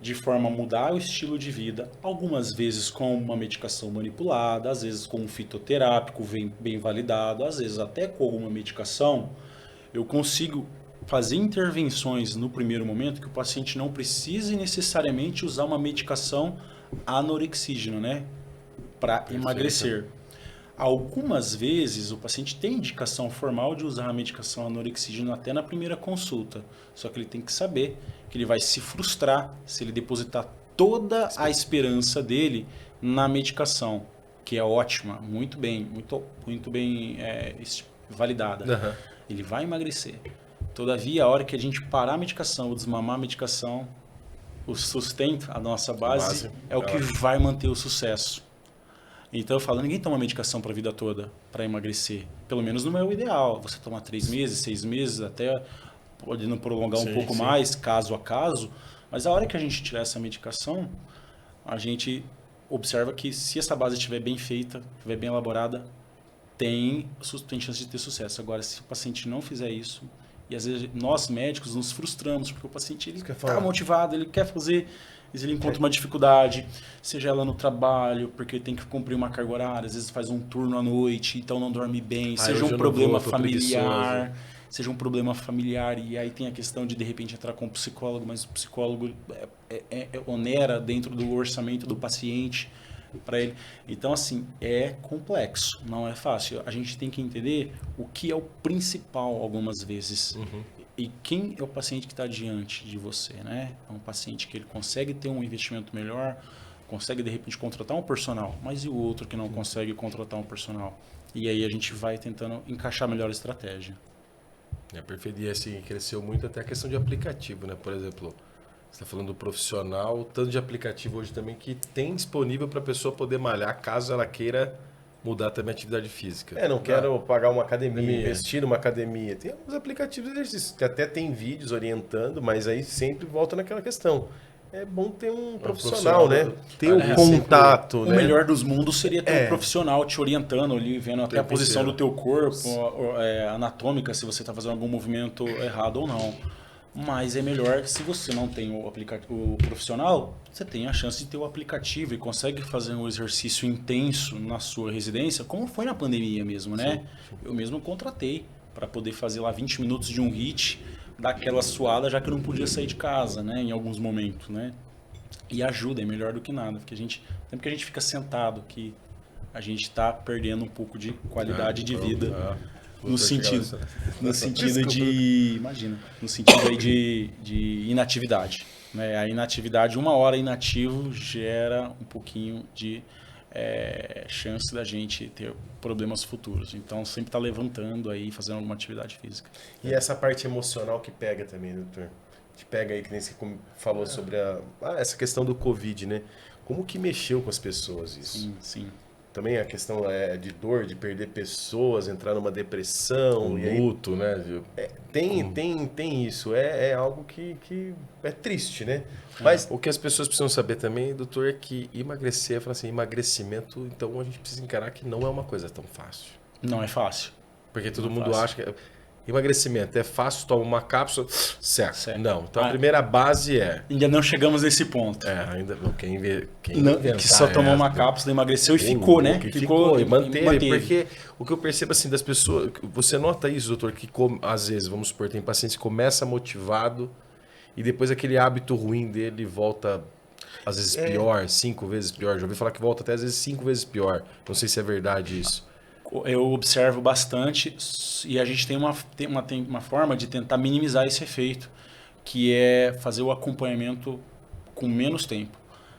de forma a mudar o estilo de vida, algumas vezes com uma medicação manipulada, às vezes com um fitoterápico bem validado, às vezes até com alguma medicação, eu consigo fazer intervenções no primeiro momento que o paciente não precise necessariamente usar uma medicação anorexígena, né, para emagrecer. Algumas vezes o paciente tem indicação formal de usar a medicação anorexígena até na primeira consulta, só que ele tem que saber que ele vai se frustrar se ele depositar toda a esperança dele na medicação, que é ótima, muito bem validada. Uhum. Ele vai emagrecer. Todavia, a hora que a gente parar a medicação ou desmamar a medicação, o sustento, a nossa base é o que vai manter o sucesso. Então eu falo, ninguém toma medicação para a vida toda para emagrecer. Pelo menos não é o ideal. Você toma 3 meses, 6 meses, até podendo prolongar um pouco mais, caso a caso. Mas a hora que a gente tirar essa medicação, a gente observa que se essa base estiver bem feita, estiver bem elaborada, tem chance de ter sucesso. Agora, se o paciente não fizer isso, e às vezes nós médicos nos frustramos, porque o paciente está motivado, ele quer fazer... ele encontra uma dificuldade, seja ela no trabalho, porque tem que cumprir uma carga horária, às vezes faz um turno à noite, então não dorme bem, seja um problema familiar, e aí tem a questão de repente entrar com um psicólogo, mas o psicólogo onera dentro do orçamento do paciente para ele. Então, assim, é complexo, não é fácil. A gente tem que entender o que é o principal algumas vezes. E quem é o paciente que está diante de você, né? É um paciente que ele consegue ter um investimento melhor, consegue de repente contratar um personal, mas e o outro que não consegue contratar um personal? E aí a gente vai tentando encaixar melhor a estratégia. Perfeito. E assim, cresceu muito até a questão de aplicativo, né? Por exemplo, você está falando do profissional, tanto de aplicativo hoje também que tem disponível para a pessoa poder malhar caso ela queira mudar também a atividade física. Não quero pagar uma academia, investir numa academia. Tem alguns aplicativos de exercício que até tem vídeos orientando, mas aí sempre volta naquela questão. É bom ter um profissional, né? Ter um contato. O melhor dos mundos seria ter um profissional te orientando ali, vendo até a posição do teu corpo, anatômica, se você está fazendo algum movimento errado ou não. Mas é melhor, se você não tem o profissional, você tem a chance de ter o aplicativo e consegue fazer um exercício intenso na sua residência, como foi na pandemia mesmo, né? Sim. Eu mesmo contratei para poder fazer lá 20 minutos de um HIIT, daquela suada, já que eu não podia sair de casa, né? Em alguns momentos, né? E ajuda, é melhor do que nada, porque sempre que a gente fica sentado, que a gente está perdendo um pouco de qualidade de vida. No sentido de, imagina, no sentido aí de inatividade, né? A inatividade, 1 hora inativo gera um pouquinho de chance da gente ter problemas futuros. Então sempre tá levantando aí, fazendo alguma atividade física. E essa parte emocional que pega também, doutor? Que pega aí, que nem você falou sobre essa questão do Covid, né? Como que mexeu com as pessoas isso? Sim. Também a questão de dor, de perder pessoas, entrar numa depressão. Luto, né? Tem isso. É algo que é triste, né? Mas o que as pessoas precisam saber também, doutor, é que emagrecer, emagrecimento, então a gente precisa encarar que não é uma coisa tão fácil. Não é fácil. Porque todo mundo acha que... Emagrecimento é fácil, toma uma cápsula, certo. Não, então a primeira base é... Ainda não chegamos nesse ponto. Ainda quem inventar, que só tomou uma cápsula, emagreceu e ficou, né? Ficou e manteve. Porque o que eu percebo assim das pessoas... Você nota isso, doutor, que às vezes, vamos supor, tem pacientes que começa motivado e depois aquele hábito ruim dele volta, às vezes pior, 5 vezes pior. Já ouvi falar que volta até às vezes 5 vezes pior. Não sei se é verdade isso. Eu observo bastante e a gente tem uma forma de tentar minimizar esse efeito, que é fazer o acompanhamento com menos tempo.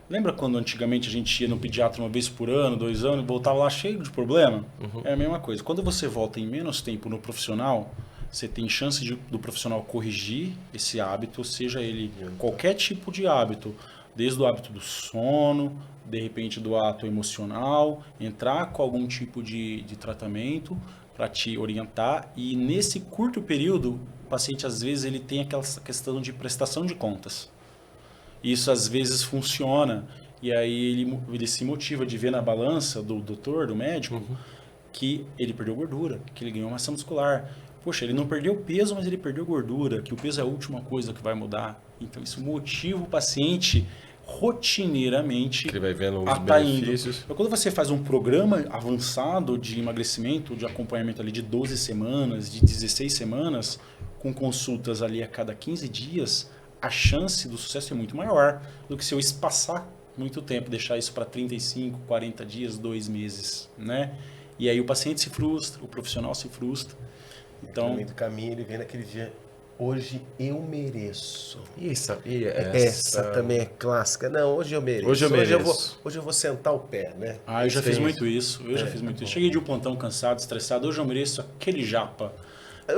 Lembra quando antigamente a gente ia no pediatra 1 vez por ano, 2 anos, e voltava lá cheio de problema? É a mesma coisa. Quando você volta em menos tempo no profissional, você tem chance do profissional corrigir esse hábito, seja ele qualquer tipo de hábito, Desde o hábito do sono, de repente do ato emocional, entrar com algum tipo de tratamento para te orientar. E nesse curto período, o paciente às vezes ele tem aquela questão de prestação de contas. Isso às vezes funciona e aí ele se motiva de ver na balança do doutor, do médico, que ele perdeu gordura, que ele ganhou massa muscular. Poxa, ele não perdeu peso, mas ele perdeu gordura, que o peso é a última coisa que vai mudar. Então isso motiva o paciente rotineiramente Ele vai vendo os a tá benefícios. indo. Quando você faz um programa avançado de emagrecimento, de acompanhamento ali de 12 semanas, de 16 semanas, com consultas ali a cada 15 dias, a chance do sucesso é muito maior do que se eu espaçar muito tempo, deixar isso para 35, 40 dias, 2 meses, né? E aí o paciente se frustra, o profissional se frustra. Então, no meio do caminho, ele vem naquele dia, hoje eu mereço. Essa também é clássica. Não, hoje eu mereço. Hoje eu vou sentar o pé, né? Eu já fiz muito isso. Cheguei de um plantão cansado, estressado. Hoje eu mereço aquele japa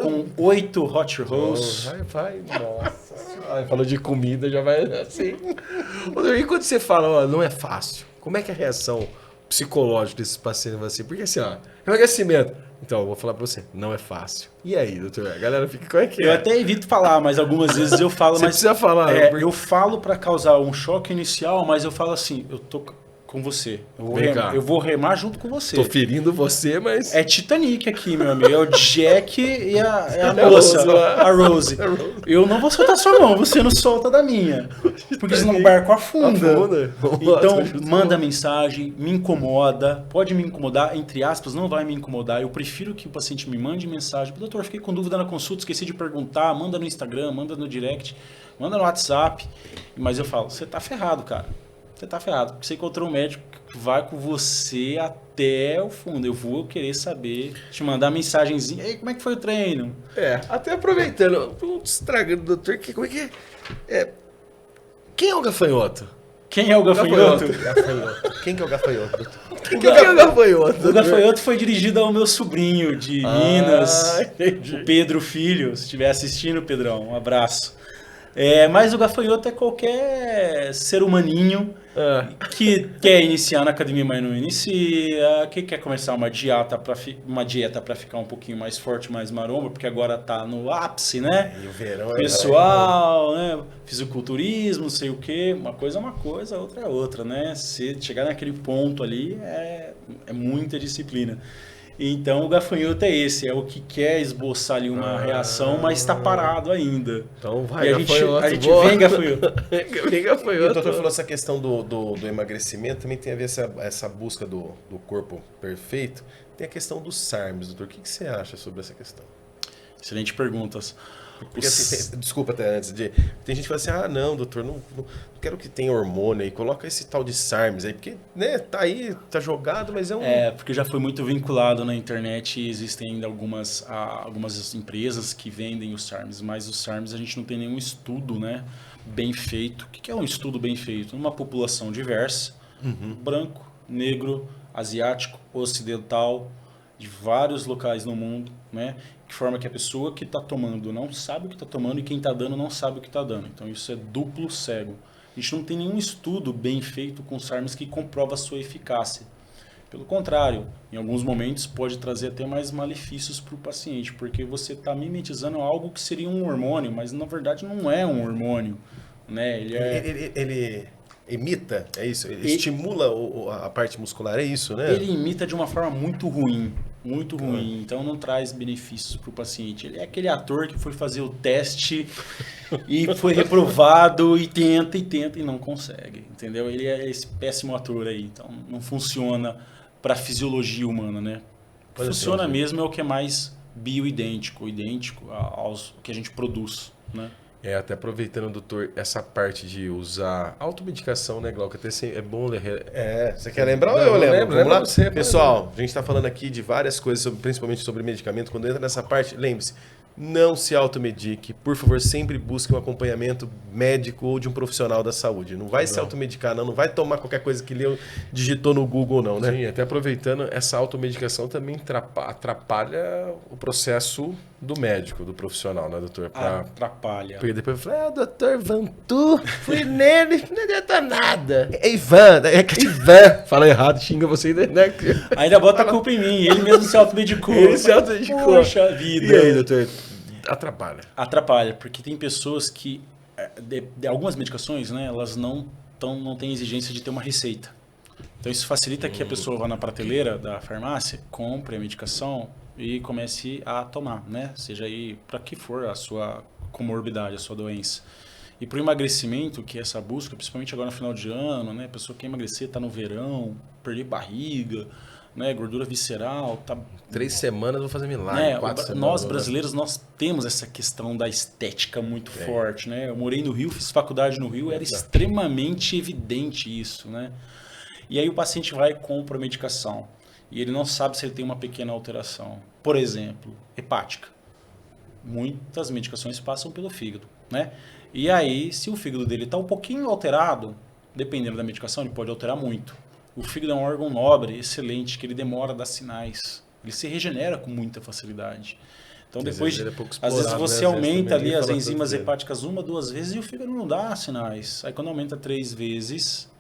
com 8 hot rolls. Nossa. Falou de comida, já vai assim. E quando você fala, ó, não é fácil, como é que é a reação psicológica desses pacientes assim? Porque assim, ó, emagrecimento. Então, eu vou falar pra você, não é fácil. E aí, doutor? A galera fica, como é que é? Eu até evito falar, mas algumas vezes eu falo. Você precisa falar. Eu falo pra causar um choque inicial, mas eu falo assim, eu tô com você. Eu vou remar junto com você. Tô ferindo você, mas... É Titanic aqui, meu amigo. É o Jack e a moça, a Rose. Eu não vou soltar sua mão, você não solta da minha. Porque senão o barco afunda. Então, manda mensagem, me incomoda, pode me incomodar, entre aspas, não vai me incomodar. Eu prefiro que o paciente me mande mensagem. Doutor, fiquei com dúvida na consulta, esqueci de perguntar. Manda no Instagram, manda no direct, manda no WhatsApp. Mas eu falo, você tá ferrado, cara. Você tá ferrado, porque você encontrou um médico que vai com você até o fundo. Eu vou querer saber, te mandar mensagenzinha. Ei, como é que foi o treino? Até aproveitando, estragando, doutor, como é que é? Quem é o gafanhoto? Quem é o gafanhoto? Quem que é o gafanhoto? Quem é o gafanhoto? O gafanhoto foi dirigido ao meu sobrinho de Minas, o Pedro Filho. Se estiver assistindo, Pedrão, um abraço. Mas o gafanhoto é qualquer ser humaninho que quer iniciar na academia, mas não inicia, que quer começar uma dieta para ficar um pouquinho mais forte, mais maromba, porque agora tá no ápice, né? E o verão pessoal, né? Fisiculturismo, não sei o quê. Uma coisa é uma coisa, outra é outra, né? Se chegar naquele ponto ali, é muita disciplina. Então o gafanhoto é esse, é o que quer esboçar ali uma reação, mas está parado ainda. Então vai, e a gente vem gafanhoto. Vem gafanhoto. O doutor falou essa questão do emagrecimento, também tem a ver essa busca do corpo perfeito. Tem a questão dos SARMs, doutor. O que você acha sobre essa questão? Excelente perguntas. Porque, assim, desculpa até antes de... Tem gente que fala assim, não, doutor, não quero que tenha hormônio aí, coloca esse tal de SARMs aí, porque, né, tá aí, tá jogado, mas é um... porque já foi muito vinculado na internet e existem ainda algumas empresas que vendem os SARMs, mas os SARMs a gente não tem nenhum estudo, né, bem feito. O que é um estudo bem feito? Numa população diversa, branco, negro, asiático, ocidental, de vários locais no mundo, né? De forma que a pessoa que está tomando não sabe o que está tomando e quem está dando não sabe o que está dando. Então isso é duplo cego. A gente não tem nenhum estudo bem feito com SARMs que comprova a sua eficácia. Pelo contrário, em alguns momentos pode trazer até mais malefícios para o paciente, porque você está mimetizando algo que seria um hormônio, mas na verdade não é um hormônio, né? Ele imita, é isso? Ele estimula a parte muscular, é isso, né? Ele imita de uma forma muito ruim, então não traz benefícios para o paciente. Ele é aquele ator que foi fazer o teste e foi reprovado e tenta e não consegue, entendeu? Ele é esse péssimo ator aí, então não funciona para a fisiologia humana, né? Funciona mesmo é o que é mais idêntico aos que a gente produz, né? Até aproveitando, doutor, essa parte de usar automedicação, né, Glauco? Até é bom... Você quer lembrar ou eu lembro? Vamos lá? Você, pessoal, a gente está falando aqui de várias coisas, principalmente sobre medicamento. Quando entra nessa parte, lembre-se, não se automedique. Por favor, sempre busque um acompanhamento médico ou de um profissional da saúde. Não vai se automedicar, não vai tomar qualquer coisa que digitou no Google, não, né? Sim, até aproveitando, essa automedicação também atrapalha o processo do médico, do profissional, né, doutor? Atrapalha. Porque depois eu falei, doutor Vantu, fui nele, não adianta nada. É Ivan, Ivan. Fala errado, xinga você, né? Ainda bota a culpa em mim, ele mesmo se automedicou. Ele se automedicou. Poxa vida. E aí, doutor? Atrapalha. Atrapalha, porque tem pessoas que, de algumas medicações, né, elas não têm exigência de ter uma receita. Então isso facilita que a pessoa vá na prateleira da farmácia, compre a medicação e comece a tomar, né? Seja aí para que for a sua comorbidade, a sua doença. E para o emagrecimento, que é essa busca, principalmente agora no final de ano, né? A pessoa quer emagrecer, está no verão, perder barriga, né? Gordura visceral, tá... 3 semanas vou fazer milagre, né? 4 semanas. Nós brasileiros, nós temos essa questão da estética muito forte, né? Eu morei no Rio, fiz faculdade no Rio, era extremamente evidente isso, né? E aí o paciente vai e compra a medicação e ele não sabe se ele tem uma pequena alteração. Por exemplo, hepática. Muitas medicações passam pelo fígado, né? E aí, se o fígado dele está um pouquinho alterado, dependendo da medicação, ele pode alterar muito. O fígado é um órgão nobre, excelente, que ele demora a dar sinais. Ele se regenera com muita facilidade. Então, depois, às vezes você aumenta ali as enzimas hepáticas 1, 2 vezes e o fígado não dá sinais. Aí, quando aumenta 3 vezes,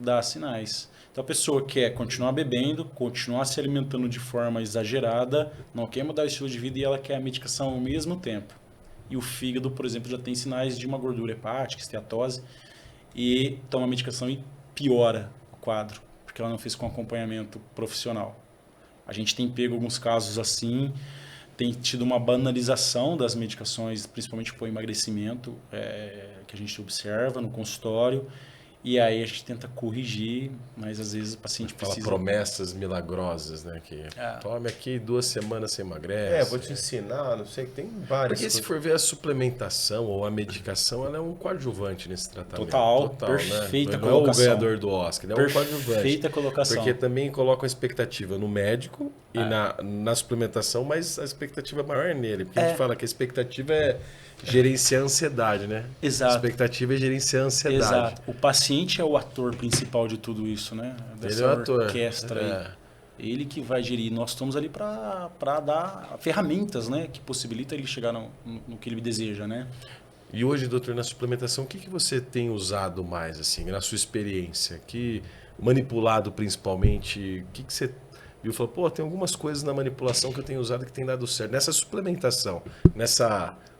dá sinais. Então, a pessoa quer continuar bebendo, continuar se alimentando de forma exagerada, não quer mudar o estilo de vida e ela quer a medicação ao mesmo tempo. E o fígado, por exemplo, já tem sinais de uma gordura hepática, esteatose, e toma a medicação e piora o quadro, porque ela não fez com acompanhamento profissional. A gente tem pego alguns casos assim, tem tido uma banalização das medicações, principalmente para o emagrecimento, que a gente observa no consultório, e aí a gente tenta corrigir, mas às vezes o paciente precisa... Fala promessas milagrosas, né? Que tome aqui 2 semanas você emagrece. Vou te ensinar, não sei, tem várias Porque se for ver a suplementação ou a medicação, ela é um coadjuvante nesse tratamento. Total, perfeita né? colocação. Não é o ganhador do Oscar, é um coadjuvante. Perfeita colocação. Porque também coloca a expectativa no médico e na suplementação, mas a expectativa maior é nele. Porque a gente fala que a expectativa é gerenciar a ansiedade, né? Exato. A expectativa é gerenciar a ansiedade. Exato. O paciente é o ator principal de tudo isso, né? Dessa ele é o ator. Orquestra aí. Ele que vai gerir. Nós estamos ali para dar ferramentas, né? Que possibilita ele chegar no que ele deseja, né? E hoje, doutor, na suplementação, o que você tem usado mais, assim, na sua experiência? Que manipulado principalmente, o que você viu? Falou, pô, tem algumas coisas na manipulação que eu tenho usado que tem dado certo. Nessa suplementação,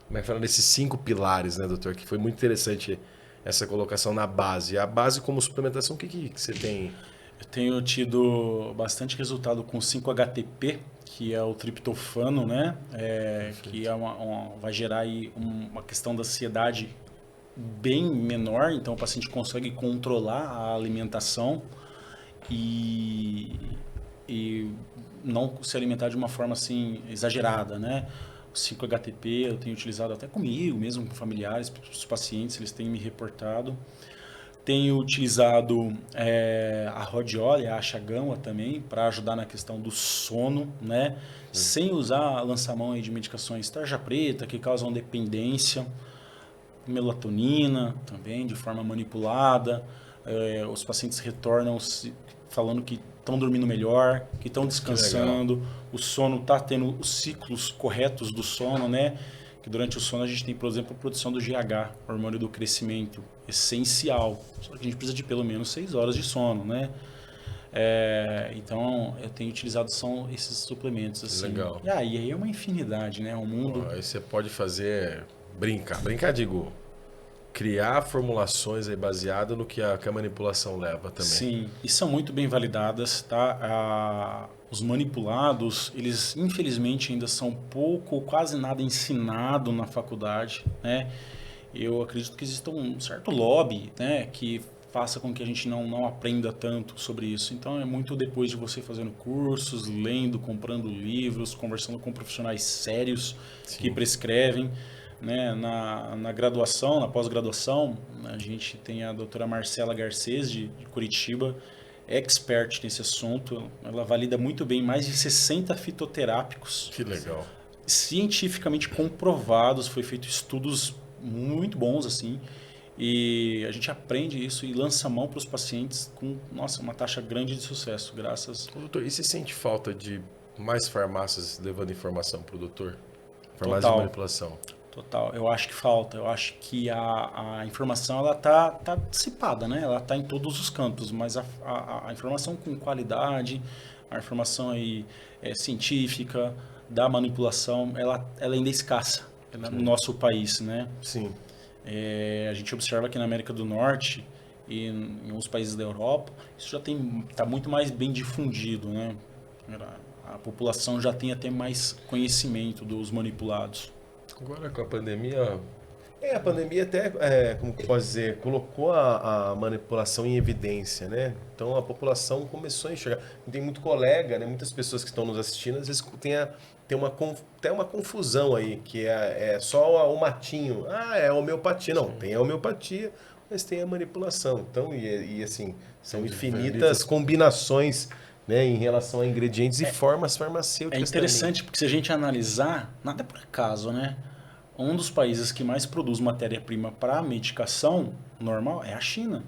como é que fala, nesses 5 pilares, né, doutor? Que foi muito interessante essa colocação na base. A base como suplementação, o que você tem? Eu tenho tido bastante resultado com 5-HTP, que é o triptofano, né? Que vai gerar aí uma questão da ansiedade bem menor, então o paciente consegue controlar a alimentação e não se alimentar de uma forma assim exagerada, né? 5-HTP eu tenho utilizado até comigo, mesmo com familiares, os pacientes, eles têm me reportado. Tenho utilizado a rhodiola, a ashwagandha também, para ajudar na questão do sono, né? Sem usar lançamão aí de medicações tarja preta, que causam dependência. Melatonina também, de forma manipulada. Os pacientes retornam falando que estão dormindo melhor, que estão descansando, o sono está tendo os ciclos corretos do sono, né? Que durante o sono a gente tem, por exemplo, a produção do GH, hormônio do crescimento, essencial. Só que a gente precisa de pelo menos 6 horas de sono, né? Então, eu tenho utilizado são esses suplementos. Assim. Legal. E aí é uma infinidade, né? O mundo... Aí você pode fazer... Brincar, digo... Criar formulações aí baseadas no que a manipulação leva também. Sim, e são muito bem validadas, tá? Os manipulados, eles infelizmente ainda são pouco ou quase nada ensinado na faculdade, né? Eu acredito que exista um certo lobby, né, que faça com que a gente não aprenda tanto sobre isso. Então é muito depois de você fazendo cursos, lendo, comprando livros, conversando com profissionais sérios que prescrevem. Né? Na graduação, na pós-graduação, a gente tem a doutora Marcela Garcês, de Curitiba, expert nesse assunto. Ela valida muito bem mais de 60 fitoterápicos. Que legal. Cientificamente comprovados, foi feito estudos muito bons, assim, e a gente aprende isso e lança a mão para os pacientes com, uma taxa grande de sucesso, graças... Doutor, e você sente falta de mais farmácias levando informação para o doutor? Farmácia de manipulação. Total, eu acho que falta. Eu acho que a informação ela tá dissipada, né? Ela tá em todos os campos, mas a informação com qualidade, a informação aí científica da manipulação, ela ainda é escassa no nosso país, né? Sim. A gente observa que na América do Norte e em alguns países da Europa, isso já tá muito mais bem difundido, né? A população já tem até mais conhecimento dos manipulados. Agora com a pandemia... A pandemia até, como que eu posso dizer, colocou a manipulação em evidência, né? Então a população começou a enxergar. Tem muito colega, né? Muitas pessoas que estão nos assistindo, às vezes tem uma confusão aí, que é só o matinho. É homeopatia. Não, tem a homeopatia, mas tem a manipulação. Então, e assim, são infinitas combinações, né, em relação a ingredientes e formas farmacêuticas. É interessante porque se a gente analisar, nada é por acaso, né? Um dos países que mais produz matéria-prima para medicação normal é a China.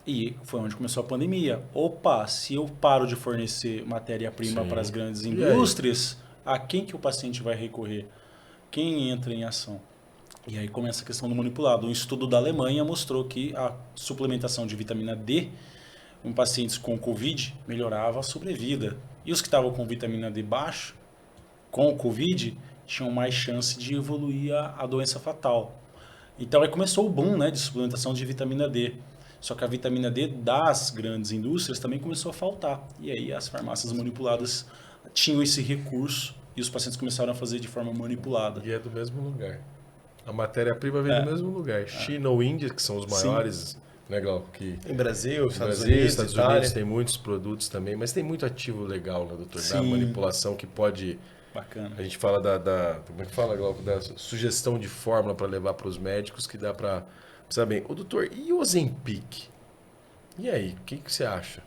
E foi onde começou a pandemia. Opa, se eu paro de fornecer matéria-prima para as grandes indústrias, a quem que o paciente vai recorrer? Quem entra em ação? E aí começa a questão do manipulado. Um estudo da Alemanha mostrou que a suplementação de vitamina D em pacientes com Covid melhorava a sobrevida. E os que estavam com vitamina D baixo, com o Covid, tinham mais chance de evoluir a doença fatal. Então aí começou o boom, né, de suplementação de vitamina D. Só que a vitamina D das grandes indústrias também começou a faltar. E aí as farmácias manipuladas tinham esse recurso e os pacientes começaram a fazer de forma manipulada. E é do mesmo lugar. A matéria-prima vem do mesmo lugar. China ou Índia, que são os maiores, né, Glauco? Em Brasil, Estados Unidos tem muitos produtos também, mas tem muito ativo legal, né, doutor? Da manipulação que pode... Bacana. A gente fala como é que fala, Glauco? Da sugestão de fórmula para levar para os médicos que dá para saber. Ô, doutor, e o Ozempic? E aí, o que você acha?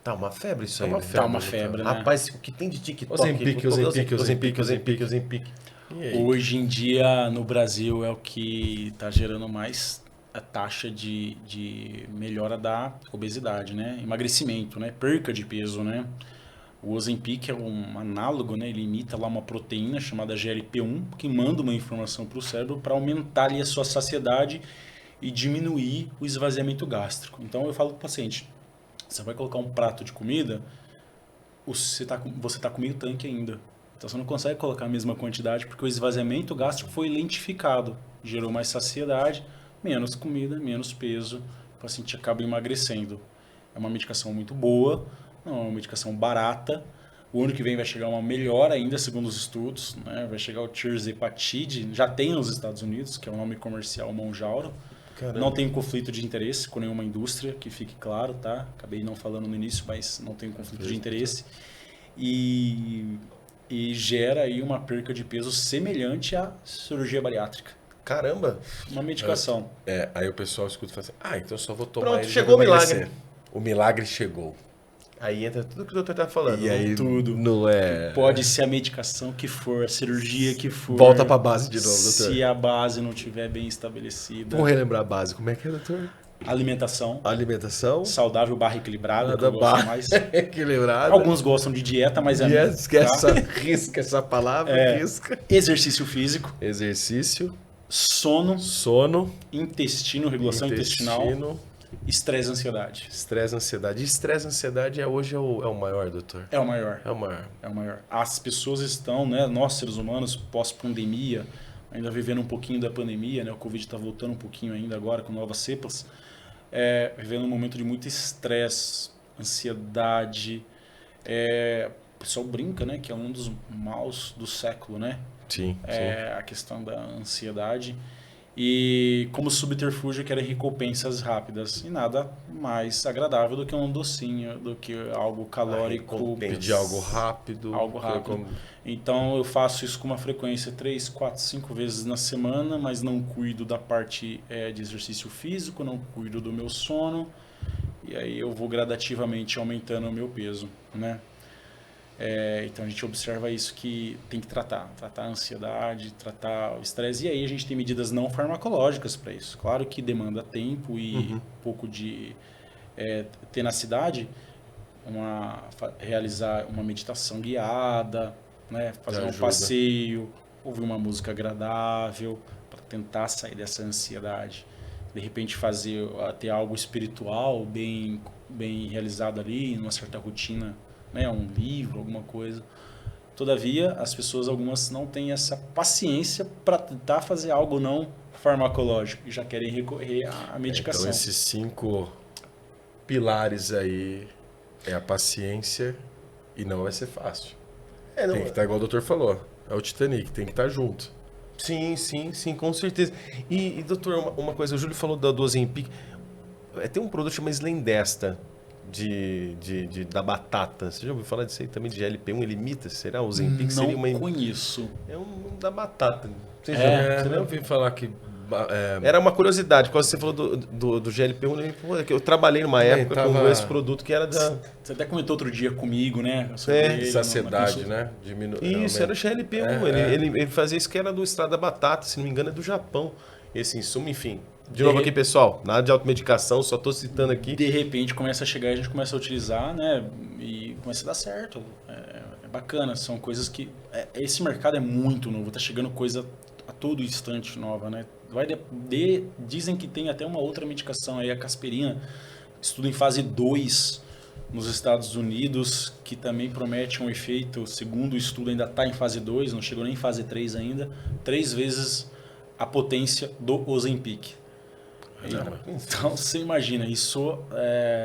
Tá uma febre isso aí. Tá uma febre, né? Rapaz, o que tem de TikTok? Ozempic. Hoje em dia, no Brasil, é o que está gerando mais a taxa de melhora da obesidade, né? Emagrecimento, né? Perca de peso, né? O Ozempic é um análogo, né? Ele imita lá uma proteína chamada GLP-1, que manda uma informação para o cérebro para aumentar ali a sua saciedade e diminuir o esvaziamento gástrico. Então eu falo para o paciente, você vai colocar um prato de comida, você tá com meio tanque ainda. Então você não consegue colocar a mesma quantidade porque o esvaziamento gástrico foi lentificado. Gerou mais saciedade, menos comida, menos peso. O paciente acaba emagrecendo. É uma medicação muito boa, não é uma medicação barata. O ano que vem vai chegar uma melhor ainda, segundo os estudos, né? Vai chegar o tirzepatide, já tem nos Estados Unidos, que é o nome comercial Mounjaro. Caramba. Não tem conflito de interesse com nenhuma indústria, que fique claro, tá? Acabei não falando no início, mas não tem conflito de interesse. E gera aí uma perca de peso semelhante à cirurgia bariátrica. Caramba! Uma medicação. Aí o pessoal escuta e fala assim, então eu só vou tomar. Pronto, chegou o milagre. O milagre chegou. Aí entra tudo que o doutor tá falando. E aí tudo. Não é... Pode ser a medicação que for, a cirurgia que for. Volta pra base de novo, doutor. Se a base não estiver bem estabelecida. Vamos relembrar a base. Como é que é, doutor? Alimentação. Saudável barra equilibrada. Nada barra mais. Equilibrada. Alguns gostam de dieta, mas esquece risca essa palavra. Risca. Exercício físico. Sono. Intestino, regulação intestinal. Estresse e ansiedade. Estresse e ansiedade hoje é o maior, doutor? É o maior. É o maior. As pessoas estão, né, nós seres humanos, pós-pandemia, ainda vivendo um pouquinho da pandemia, né, o Covid está voltando um pouquinho ainda agora com novas cepas, vivendo um momento de muito estresse, ansiedade. O pessoal brinca, né, que é um dos maus do século, né? Sim. A questão da ansiedade. E como subterfúgio querem recompensas rápidas. E nada mais agradável do que um docinho, do que algo calórico. Pedir algo rápido. Então eu faço isso com uma frequência 3, 4, 5 vezes na semana, mas não cuido da parte de exercício físico, não cuido do meu sono. E aí eu vou gradativamente aumentando o meu peso, né? Então a gente observa isso que tem que tratar a ansiedade, tratar o estresse, e aí a gente tem medidas não farmacológicas para isso. Claro que demanda tempo e um pouco de tenacidade, realizar uma meditação guiada, né? Fazer um passeio, ouvir uma música agradável, para tentar sair dessa ansiedade. De repente ter algo espiritual bem realizado ali, numa certa rotina, né? Um livro, alguma coisa. Todavia, as pessoas, algumas, não têm essa paciência para tentar fazer algo não farmacológico e já querem recorrer à medicação. Então, esses 5 pilares aí é a paciência e não vai ser fácil. Não, Tem que estar igual o doutor falou. É o Titanic, tem que estar junto. sim, com certeza. E doutor, uma coisa, o Júlio falou do Ozempic. Tem um produto chamado Slendesta da batata. Você já ouviu falar disso aí também, de GLP-1? Ele imita? Será? O Ozempic seria uma... Não conheço. É um da batata. Você Você não ouviu falar que... Era uma curiosidade, quando você falou do GLP-1, eu trabalhei numa época com esse produto que era da... Você até comentou outro dia comigo, né? Sobre ele, saciedade, né? Isso, era o GLP-1. Ele fazia isso que era do extrato da batata, se não me engano é do Japão. Esse insumo, enfim. De novo aqui, pessoal, nada de automedicação, só estou citando aqui. De repente começa a chegar e a gente começa a utilizar, né? E começa a dar certo. É bacana, são coisas que... esse mercado é muito novo, tá chegando coisa a todo instante nova, né? Dizem que tem até uma outra medicação aí, a Casperina, estudo em fase 2 nos Estados Unidos, que também promete um efeito, segundo o estudo ainda está em fase 2, não chegou nem em fase 3 ainda, 3 vezes a potência do Ozempic. Então você imagina, isso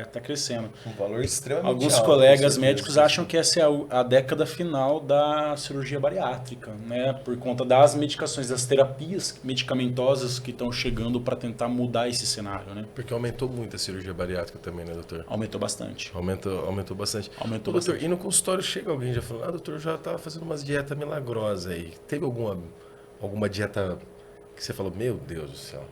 está crescendo. Um valor extremamente Alguns alto, colegas médicos acham que essa é a década final da cirurgia bariátrica, né? Por conta das medicações, das terapias medicamentosas que estão chegando para tentar mudar esse cenário, né? Porque aumentou muito a cirurgia bariátrica também, né, doutor? Aumentou bastante. Aumentou bastante. Aumentou doutor, bastante. E no consultório chega alguém já falando, doutor, eu já estava fazendo umas dietas milagrosas aí. Teve alguma dieta que você falou, meu Deus do céu?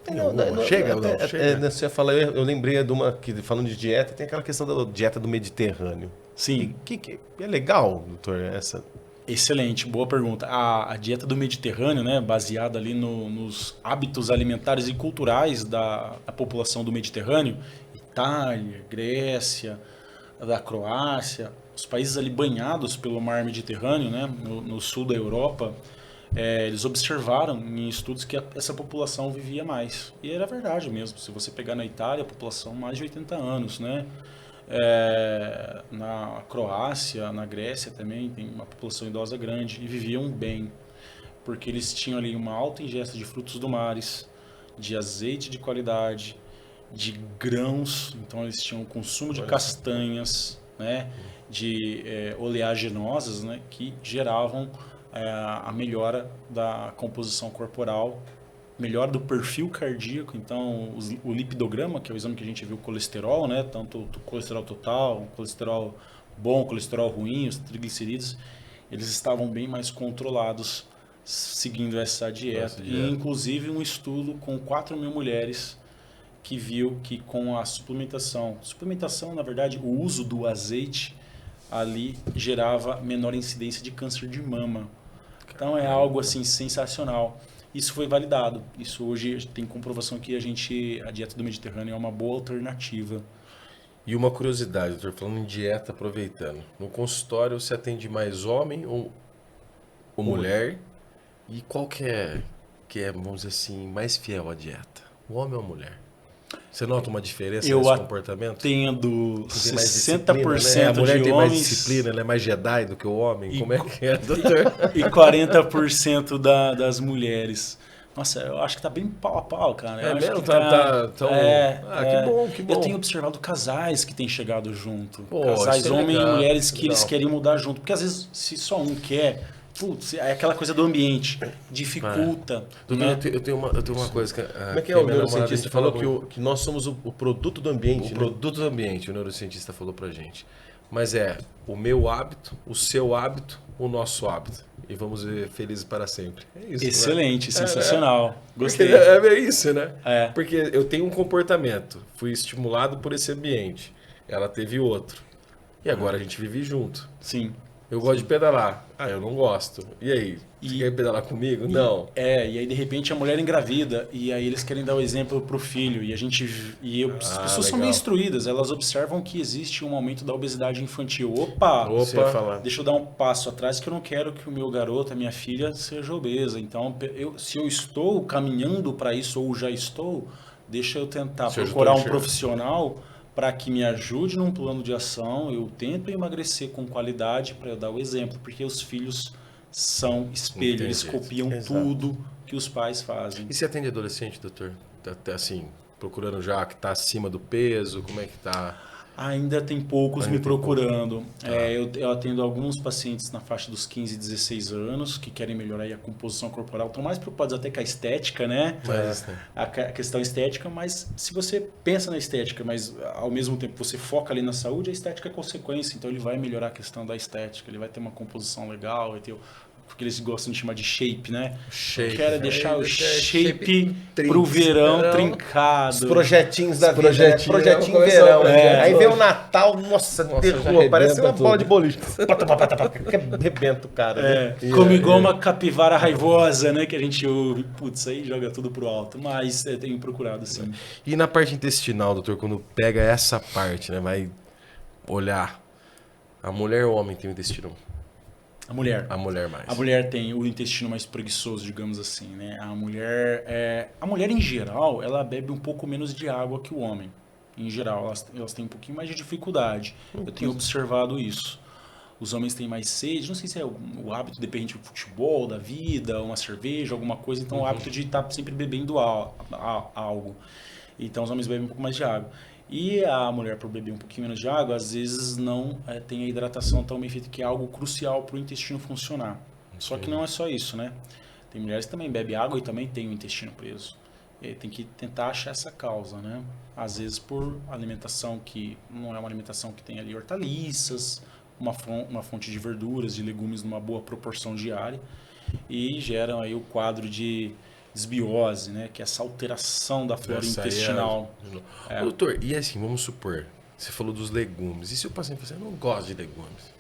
Chega ou não? Chega? Você ia falar, eu lembrei de uma que, falando de dieta, tem aquela questão da dieta do Mediterrâneo. Sim. Que é legal, doutor, essa? Excelente, boa pergunta. A dieta do Mediterrâneo, né, baseada ali nos hábitos alimentares e culturais da população do Mediterrâneo, Itália, Grécia, da Croácia, os países ali banhados pelo mar Mediterrâneo, né, no sul da Europa, eles observaram em estudos que essa população vivia mais. E era verdade mesmo. Se você pegar na Itália, a população mais de 80 anos, né? Na Croácia, na Grécia também tem uma população idosa grande e viviam bem, porque eles tinham ali uma alta ingesta de frutos do mares, de azeite de qualidade, de grãos, então eles tinham consumo de castanhas, né? De oleaginosas, né? Que geravam a melhora da composição corporal, melhora do perfil cardíaco. Então o lipidograma, que é o exame que a gente viu, o colesterol, né, tanto o colesterol total, o colesterol bom, o colesterol ruim, os triglicerídeos, eles estavam bem mais controlados seguindo essa dieta. E inclusive um estudo com 4.000 mulheres que viu que com a suplementação, na verdade, o uso do azeite ali gerava menor incidência de câncer de mama. Então é algo assim sensacional. Isso foi validado. Isso hoje tem comprovação que a dieta do Mediterrâneo é uma boa alternativa. E uma curiosidade, doutor, falando em dieta, aproveitando. No consultório você atende mais homem ou mulher? E qual que é, vamos dizer assim, mais fiel à dieta? O homem ou a mulher? Você nota uma diferença nesse comportamento? Tendo tem 60% né? A mulher de tem homens, mais disciplina, ela é mais Jedi do que o homem. Como é que é, doutor? E 40% das mulheres. Nossa, eu acho que tá bem pau a pau, cara. Eu acho mesmo? que que bom. Eu tenho observado casais que têm chegado junto. Pô, casais, isso é homem legal, e mulheres, que legal. eles querem mudar junto. Porque às vezes, se só um quer, putz, é aquela coisa do ambiente. Dificulta. Doutor, né? eu tenho uma coisa que... Como é que é o neurocientista falou que nós somos o produto do ambiente? O produto do ambiente, o neurocientista falou pra gente. Mas o meu hábito, o seu hábito, o nosso hábito. E vamos ver felizes para sempre. É isso. Excelente, né? sensacional. Gostei. É isso, né? É. Porque eu tenho um comportamento, fui estimulado por esse ambiente. Ela teve outro. E agora a gente vive junto. Sim. Eu gosto de pedalar. Ah, eu não gosto. E aí? Você E- quer pedalar comigo? Não. E aí de repente a mulher engravida e aí eles querem dar o exemplo pro filho as pessoas são bem legal. instruídas, elas observam que existe um aumento da obesidade infantil. Opa, Você ia falar. deixa eu dar um passo atrás que eu não quero que o meu garoto, a minha filha seja obesa. Então, se eu estou caminhando para isso ou já estou, deixa eu tentar Se eu já procurar tô um enxergando. profissional para que me ajude num plano de ação, eu tento emagrecer com qualidade para eu dar o exemplo, porque os filhos são espelho, eles Entendi. copiam Exato. tudo que os pais fazem. E você atende adolescente, doutor? Até assim, procurando já que tá acima do peso, como é que tá? Ainda tem poucos Ainda me tem pouco. procurando. Eu atendo alguns pacientes na faixa dos 15 e 16 anos que querem melhorar aí a composição corporal. Estão mais preocupados até com a estética, né? Mas, né? A questão estética, mas se você pensa na estética, mas ao mesmo tempo você foca ali na saúde, a estética é consequência. Então ele vai melhorar a questão da estética, ele vai ter uma composição legal, vai ter o que eles gostam de chamar de shape, né? Shape. Eu quero deixar o Shape shape pro verão Os trincado. projetinhos da Os vida, né? projetinhos, Projetinho vamos começar verão. o projeto Aí hoje. vem o Natal, nossa, já terror, parece uma arrebenta bola tudo. de boliche. Que arrebenta o cara, né? Come goma capivara raivosa, né? Que a gente ouve. Putz, aí joga tudo pro alto. Mas eu tenho procurado, sim. E na parte intestinal, doutor, quando pega essa parte, né? Vai olhar. A mulher ou o homem tem o intestino? A mulher. A mulher mais. A mulher tem o intestino mais preguiçoso, digamos assim, né? A mulher em geral, ela bebe um pouco menos de água que o homem. Em geral, elas têm um pouquinho mais de dificuldade. Eu tenho observado isso. Os homens têm mais sede, não sei se é o hábito, depende do futebol, da vida, uma cerveja, alguma coisa. Então, o hábito de estar sempre bebendo algo. Então, os homens bebem um pouco mais de água. E a mulher, por beber um pouquinho menos de água, às vezes não tem a hidratação tão bem feita, que é algo crucial para o intestino funcionar. Só que não é só isso, né? Tem mulheres que também bebem água e também tem o intestino preso. E tem que tentar achar essa causa, né? Às vezes por alimentação que não é uma alimentação que tem ali hortaliças, uma fonte de verduras, de legumes numa boa proporção diária e geram aí o quadro de desbiose, né? Que é essa alteração da flora Essa aí intestinal. Ô, doutor, e assim, vamos supor, você falou dos legumes. E se o paciente falar assim, eu não gosto de legumes?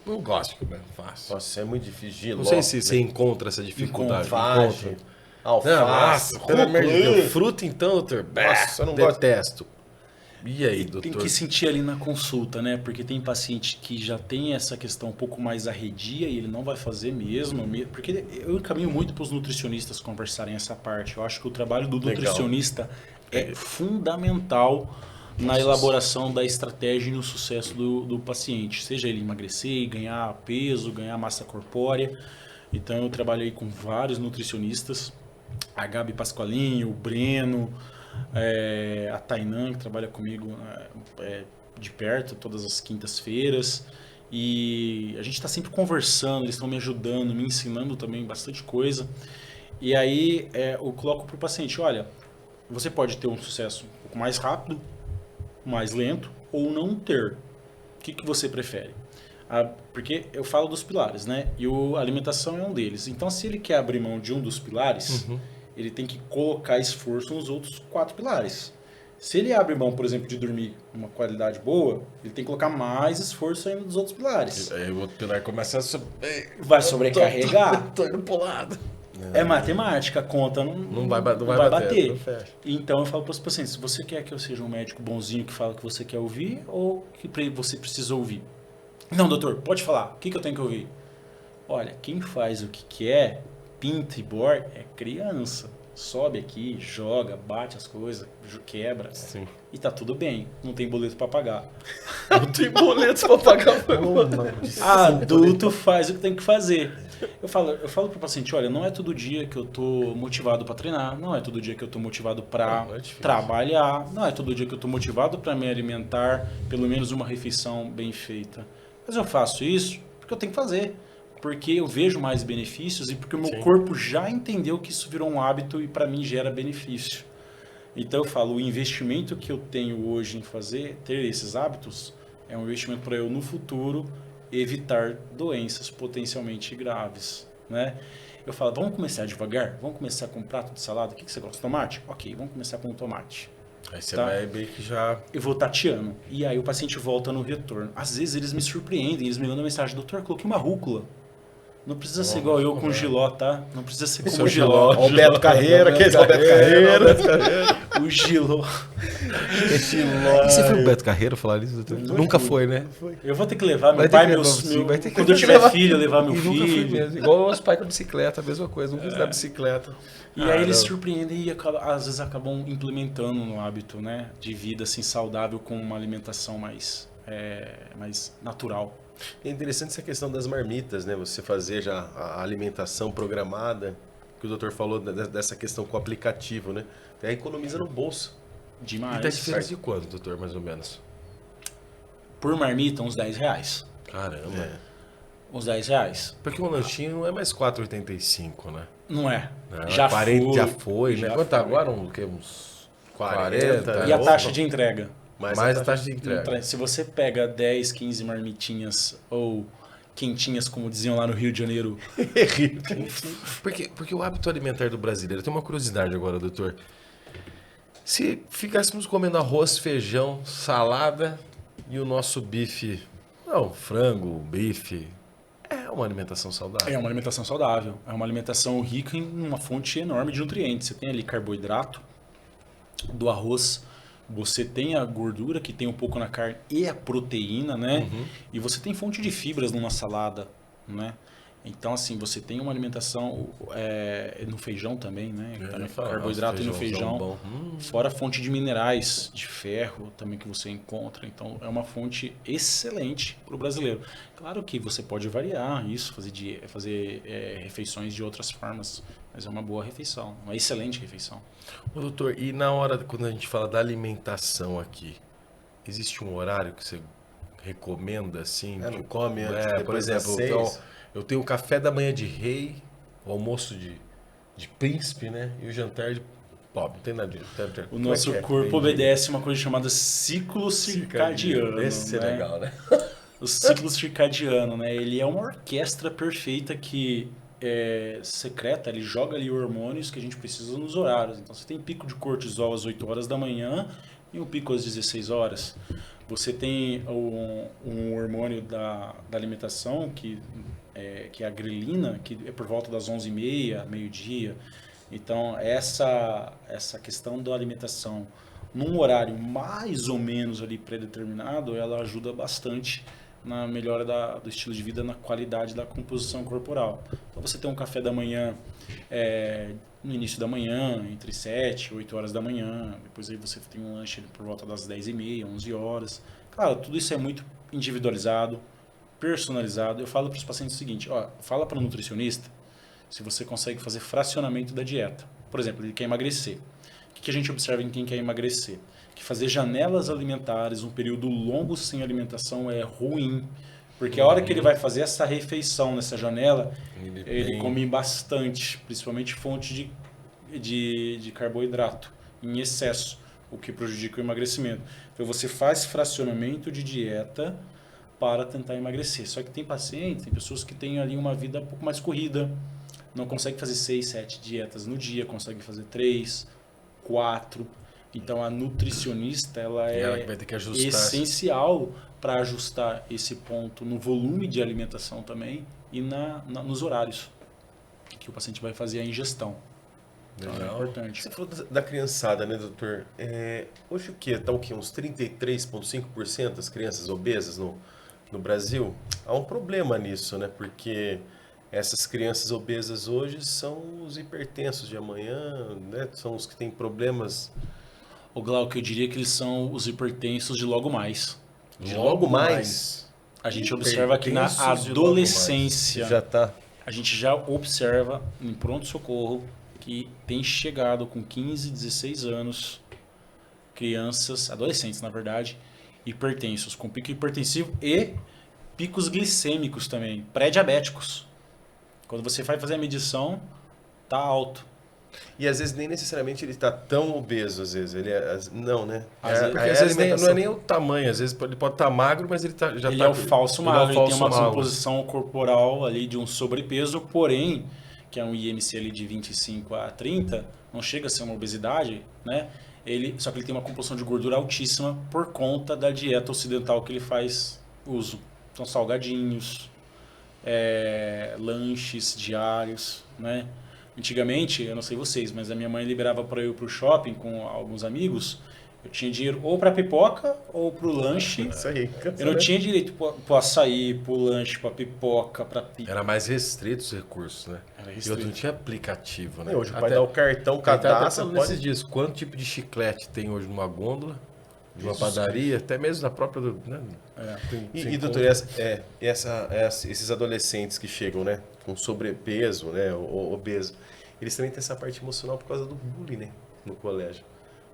Não gosto de comer alface. Nossa, é muito difícil. Não sei se você encontra essa dificuldade. Alface, Não, alface, nossa, pelo amor de Deus. rúcula. Fruta então, doutor? Nossa, eu não gosto. Detesto. E aí, doutor? Tem que sentir ali na consulta, né? Porque tem paciente que já tem essa questão um pouco mais arredia e ele não vai fazer mesmo. Porque eu encaminho muito para os nutricionistas conversarem essa parte. Eu acho que o trabalho do nutricionista é fundamental na elaboração da estratégia e no sucesso do paciente. Seja ele emagrecer, ganhar peso, ganhar massa corpórea. Então eu trabalhei com vários nutricionistas. A Gabi Pasqualinho, o Breno... a Tainan, que trabalha comigo de perto todas as quintas-feiras, e a gente está sempre conversando, eles estão me ajudando, me ensinando também bastante coisa. E aí eu coloco para o paciente, olha, você pode ter um sucesso um pouco mais rápido, mais lento, ou não ter. O que você prefere? Porque eu falo dos pilares, né? E a alimentação é um deles. Então, se ele quer abrir mão de um dos pilares, ele tem que colocar esforço nos outros 4 pilares. Se ele abre mão, por exemplo, de dormir uma qualidade boa, ele tem que colocar mais esforço ainda nos outros pilares. Aí o outro pilar começa a Vai sobrecarregar. Tô indo pro lado. É matemática, a conta não vai bater. não fecha. Então eu falo para os pacientes, você quer que eu seja um médico bonzinho que fala o que você quer ouvir ou que você precisa ouvir? Não, doutor, pode falar. O que eu tenho que ouvir? Olha, quem faz o que quer, pinta e bor, é criança. Sobe aqui, joga, bate as coisas, quebra. Sim. E tá tudo bem, não tem boleto para pagar. Não tem boletos pra pagar. Adulto faz o que tem que fazer. Eu falo pro paciente, olha, não é todo dia que eu tô motivado para treinar, não é todo dia que eu tô motivado para Não, é difícil. trabalhar, não é todo dia que eu tô motivado para me alimentar, pelo menos uma refeição bem feita. Mas eu faço isso porque eu tenho que fazer, porque eu vejo mais benefícios e porque o meu corpo já entendeu que isso virou um hábito e para mim gera benefício. Então eu falo, o investimento que eu tenho hoje em ter esses hábitos, é um investimento para eu no futuro evitar doenças potencialmente graves, né? Eu falo, vamos começar devagar? Vamos começar com um prato de salada? O que você gosta? Tomate? Ok, vamos começar com o tomate. Aí você Tá. vai meio que já... Eu vou tateando. E aí o paciente volta no retorno. Às vezes eles me surpreendem, eles me mandam mensagem: doutor, coloquei uma rúcula. Não precisa ser igual eu com o Giló, tá? Não precisa ser como o Giló. Ó, o Beto Carreira, que é o Beto Carreira. O Giló. Você foi o Beto Carreiro falar isso? Nunca foi, né? Eu vou ter que levar meu Vai ter pai, que meus, levar, sim, vai ter que quando eu tiver levar. filho, eu levar meu E nunca fui filho. mesmo. Igual os pais com a bicicleta, a mesma coisa. Nunca fiz da bicicleta. E aí eles surpreendem e às vezes acabam implementando no hábito, né, de vida assim, saudável com uma alimentação mais natural. É interessante essa questão das marmitas, né? Você fazer já a alimentação programada, que o doutor falou dessa questão com o aplicativo, né? Aí economiza no bolso. Demais. E tá diferença de quanto, doutor, mais ou menos? Por marmita, uns R$10. Caramba. É. Uns R$10. Porque um lanchinho não é mais R$4,85, né? Não é. Não, Já 40, foi. já foi, né? Já Quanto tá foi. agora? Uns 40, 40. E a Opa. taxa de entrega? Mais a taxa de entrega. Se você pega 10, 15 marmitinhas ou quentinhas, como diziam lá no Rio de Janeiro, Porque o hábito alimentar do brasileiro, tem uma curiosidade agora, doutor. Se ficássemos comendo arroz, feijão, salada e o nosso bife, não, frango, bife, é uma alimentação saudável. é uma alimentação saudável. É uma alimentação rica em uma fonte enorme de nutrientes. Você tem ali carboidrato do arroz, você tem a gordura que tem um pouco na carne e a proteína, né? E você tem fonte de fibras numa salada, né? Então, assim, você tem uma alimentação no feijão também, né? Também carboidrato no feijão. Bom. Fora a fonte de minerais, de ferro também que você encontra. Então, é uma fonte excelente para o brasileiro. Claro que você pode variar isso, fazer refeições de outras formas, mas é uma boa refeição, uma excelente refeição. Ô, doutor, e na hora, quando a gente fala da alimentação aqui, existe um horário que você recomenda, assim? Não come antes, por depois das exemplo, 6. então, eu tenho o café da manhã de rei, o almoço de príncipe, né? E o jantar de pobre, não tem nada de... O nosso corpo obedece uma coisa chamada ciclo circadiano. Esse é né? legal, né? O ciclo circadiano, né? Ele é uma orquestra perfeita que secreta, ele joga ali hormônios que a gente precisa nos horários. Então você tem pico de cortisol às 8 horas da manhã e um pico às 16 horas. Você tem um hormônio da alimentação que é a grelina, que é por volta das 11h30, meio-dia. Então essa questão da alimentação num horário mais ou menos ali predeterminado, ela ajuda bastante na melhora do estilo de vida, na qualidade da composição corporal. Então você tem um café da manhã no início da manhã, entre 7 e 8 horas da manhã, depois aí você tem um lanche por volta das 10h30, 11 horas. Claro, tudo isso é muito individualizado, personalizado. Eu falo para os pacientes o seguinte, fala para o nutricionista se você consegue fazer fracionamento da dieta. Por exemplo, ele quer emagrecer. O que a gente observa em quem quer emagrecer? Que fazer janelas alimentares, um período longo sem alimentação é ruim. Porque a hora que ele vai fazer essa refeição nessa janela, ele come bastante, principalmente fonte de carboidrato em excesso, o que prejudica o emagrecimento. Então você faz fracionamento de dieta para tentar emagrecer. Só que tem pacientes, tem pessoas que têm ali uma vida um pouco mais corrida, não consegue fazer 6, 7 dietas no dia, consegue fazer 3, 4. Então a nutricionista ela que vai ter que ajustar essencial para ajustar esse ponto no volume de alimentação também e nos horários que o paciente vai fazer a ingestão. Então, é importante. Você falou da criançada, né, doutor? Hoje o quê? Está o quê? Uns 33,5% das crianças obesas no Brasil? Há um problema nisso, né? Porque essas crianças obesas hoje são os hipertensos de amanhã, né? São os que têm problemas. O Glauco, eu diria que eles são os hipertensos de logo mais. De logo mais? A gente observa que na adolescência, Já tá. a gente já observa em pronto-socorro que tem chegado com 15, 16 anos, crianças, adolescentes na verdade, hipertensos, com pico hipertensivo e picos glicêmicos também, pré-diabéticos. Quando você vai fazer a medição, tá alto. E às vezes nem necessariamente ele está tão obeso, às vezes. Não, né? Porque às vezes não é nem o tamanho, às vezes ele pode estar magro, mas ele já ele tá... é o falso magro, ele tem uma magro. composição corporal ali de um sobrepeso, porém, que é um IMC ali de 25 a 30, não chega a ser uma obesidade, né? Só que ele tem uma composição de gordura altíssima por conta da dieta ocidental que ele faz uso. Então, salgadinhos, lanches diários, né? Antigamente, eu não sei vocês, mas a minha mãe liberava para eu ir pro shopping com alguns amigos. Eu tinha dinheiro ou para pipoca ou pro lanche. Isso aí. Eu não tinha direito pro açaí, pro lanche, pra pipoca, pra pizza. Era mais restrito os recursos, né? Era E restrito. outro não tinha aplicativo, né? Hoje o pai dá o cartão, cadastra, pode... pode... nesses dias, quanto tipo de chiclete tem hoje numa gôndola, de uma padaria, até mesmo da própria... Né? E doutor, esses adolescentes que chegam, né, com sobrepeso, né, obeso, eles também têm essa parte emocional por causa do bullying, né, no colégio.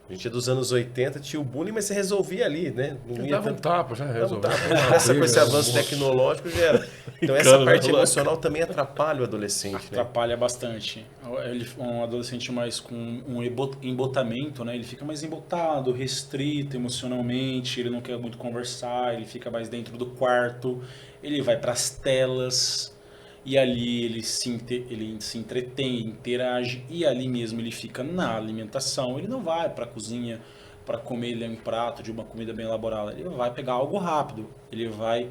A gente é dos anos 80, tinha o bullying, mas você resolvia ali, né? Não Dava um tapa, já resolveu. Com esse avanço tecnológico já era. Então essa parte emocional também atrapalha o adolescente, né? Atrapalha bastante. Um adolescente mais com um embotamento, né? Ele fica mais embotado, restrito emocionalmente, ele não quer muito conversar, ele fica mais dentro do quarto, ele vai para as telas e ali ele se entretém, interage e ali mesmo ele fica na alimentação. Ele não vai para a cozinha para comer um prato de uma comida bem elaborada, ele vai pegar algo rápido, ele vai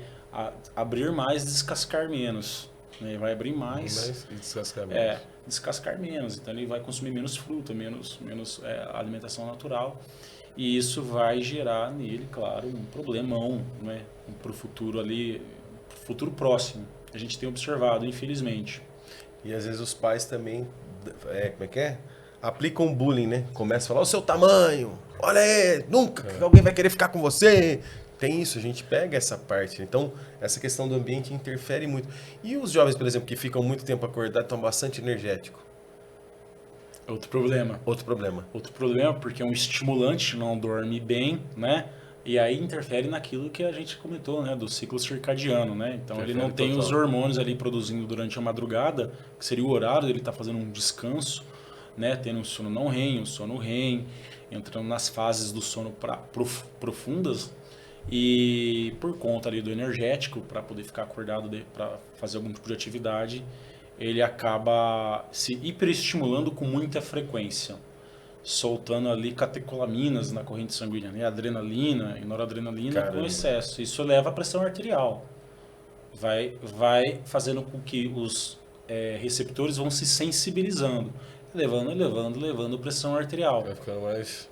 abrir mais, descascar menos. Ele vai abrir mais e descascar menos. Descascar menos. Então ele vai consumir menos fruta, menos alimentação natural. E isso vai gerar nele, claro, um problemão, né? Para o futuro ali, futuro próximo. A gente tem observado, infelizmente. E às vezes os pais também, como é que é? Aplicam bullying, né? Começa a falar, o seu tamanho, olha aí, nunca que alguém vai querer ficar com você. Tem isso, a gente pega essa parte. Então, essa questão do ambiente interfere muito. E os jovens, por exemplo, que ficam muito tempo acordados, estão bastante energéticos? Outro problema. Outro problema, porque é um estimulante, não dorme bem, né? E aí interfere naquilo que a gente comentou, né? Do ciclo circadiano, né? Então ele não tem os hormônios ali produzindo durante a madrugada, que seria o horário dele estar fazendo um descanso, né? Tendo um sono não REM, um sono REM, entrando nas fases do sono profundas. E por conta ali do energético, para poder ficar acordado, para fazer algum tipo de atividade, ele acaba se hiperestimulando com muita frequência, soltando ali catecolaminas na corrente sanguínea, né? Adrenalina e noradrenalina com excesso. Isso leva à pressão arterial. Vai fazendo com que os receptores vão se sensibilizando, elevando a pressão arterial. Vai ficando mais...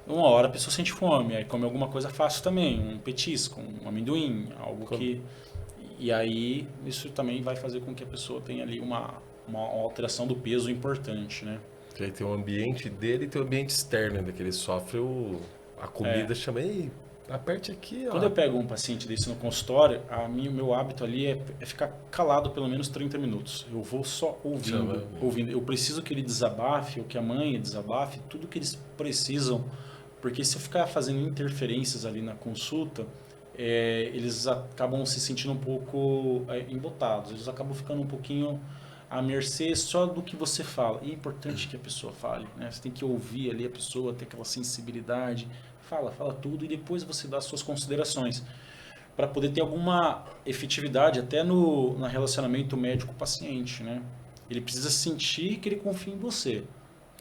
Uma hora a pessoa sente fome, aí come alguma coisa fácil também, um petisco, um amendoim, algo que... E aí isso também vai fazer com que a pessoa tenha ali uma alteração do peso importante, né? Que aí tem o ambiente dele e tem o ambiente externo, ainda que ele sofre a comida, chama, ei, aperte aqui, ó. Quando eu pego um paciente desse no consultório, o meu hábito ali é ficar calado pelo menos 30 minutos. Eu vou só ouvindo. Eu preciso que ele desabafe, ou que a mãe desabafe, tudo que eles precisam, porque se eu ficar fazendo interferências ali na consulta, eles acabam se sentindo um pouco embotados, eles acabam ficando um pouquinho à mercê só do que você fala. E é importante que a pessoa fale, né? Você tem que ouvir ali a pessoa, ter aquela sensibilidade, fala tudo e depois você dá as suas considerações, para poder ter alguma efetividade até no relacionamento médico-paciente, né? Ele precisa sentir que ele confia em você.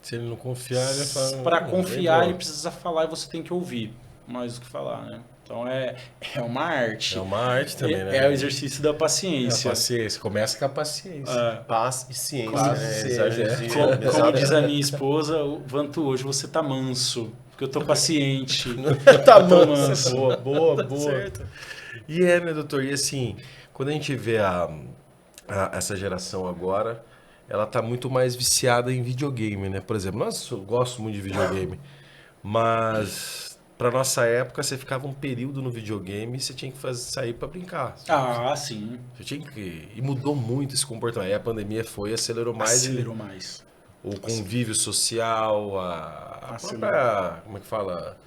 Se ele não confiar, ele fala... Para confiar, ele precisa falar e você tem que ouvir mais do que falar, né? Então é uma arte. É uma arte também, né? É o exercício da paciência. A paciência. Começa com a paciência. Paz e ciência. Como diz a minha esposa, Vanto, hoje você tá manso. Porque eu tô paciente. Tá manso. Boa. Certo. E né, doutor? E assim, quando a gente vê essa geração agora, ela tá muito mais viciada em videogame, né? Por exemplo, eu gosto muito de videogame, mas pra nossa época você ficava um período no videogame e você tinha que sair pra brincar. Sim. Você tinha que... E mudou muito esse comportamento. Aí a pandemia acelerou mais. O convívio social, a própria, como é que fala?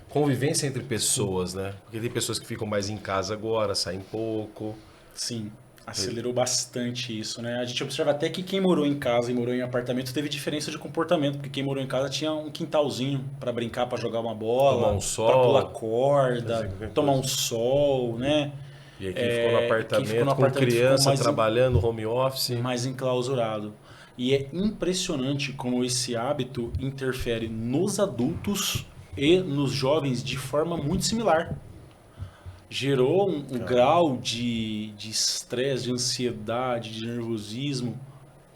Convivência entre pessoas, né? Porque tem pessoas que ficam mais em casa agora, saem pouco. Sim. Acelerou bastante isso, né? A gente observa até que quem morou em casa e morou em apartamento teve diferença de comportamento, porque quem morou em casa tinha um quintalzinho para brincar, para jogar uma bola, tomar um sol, para pular corda, tomar um sol, né? E aí quem ficou no apartamento com criança trabalhando, home office. Mais enclausurado. E é impressionante como esse hábito interfere nos adultos e nos jovens de forma muito similar. Gerou um grau de estresse, de ansiedade, de nervosismo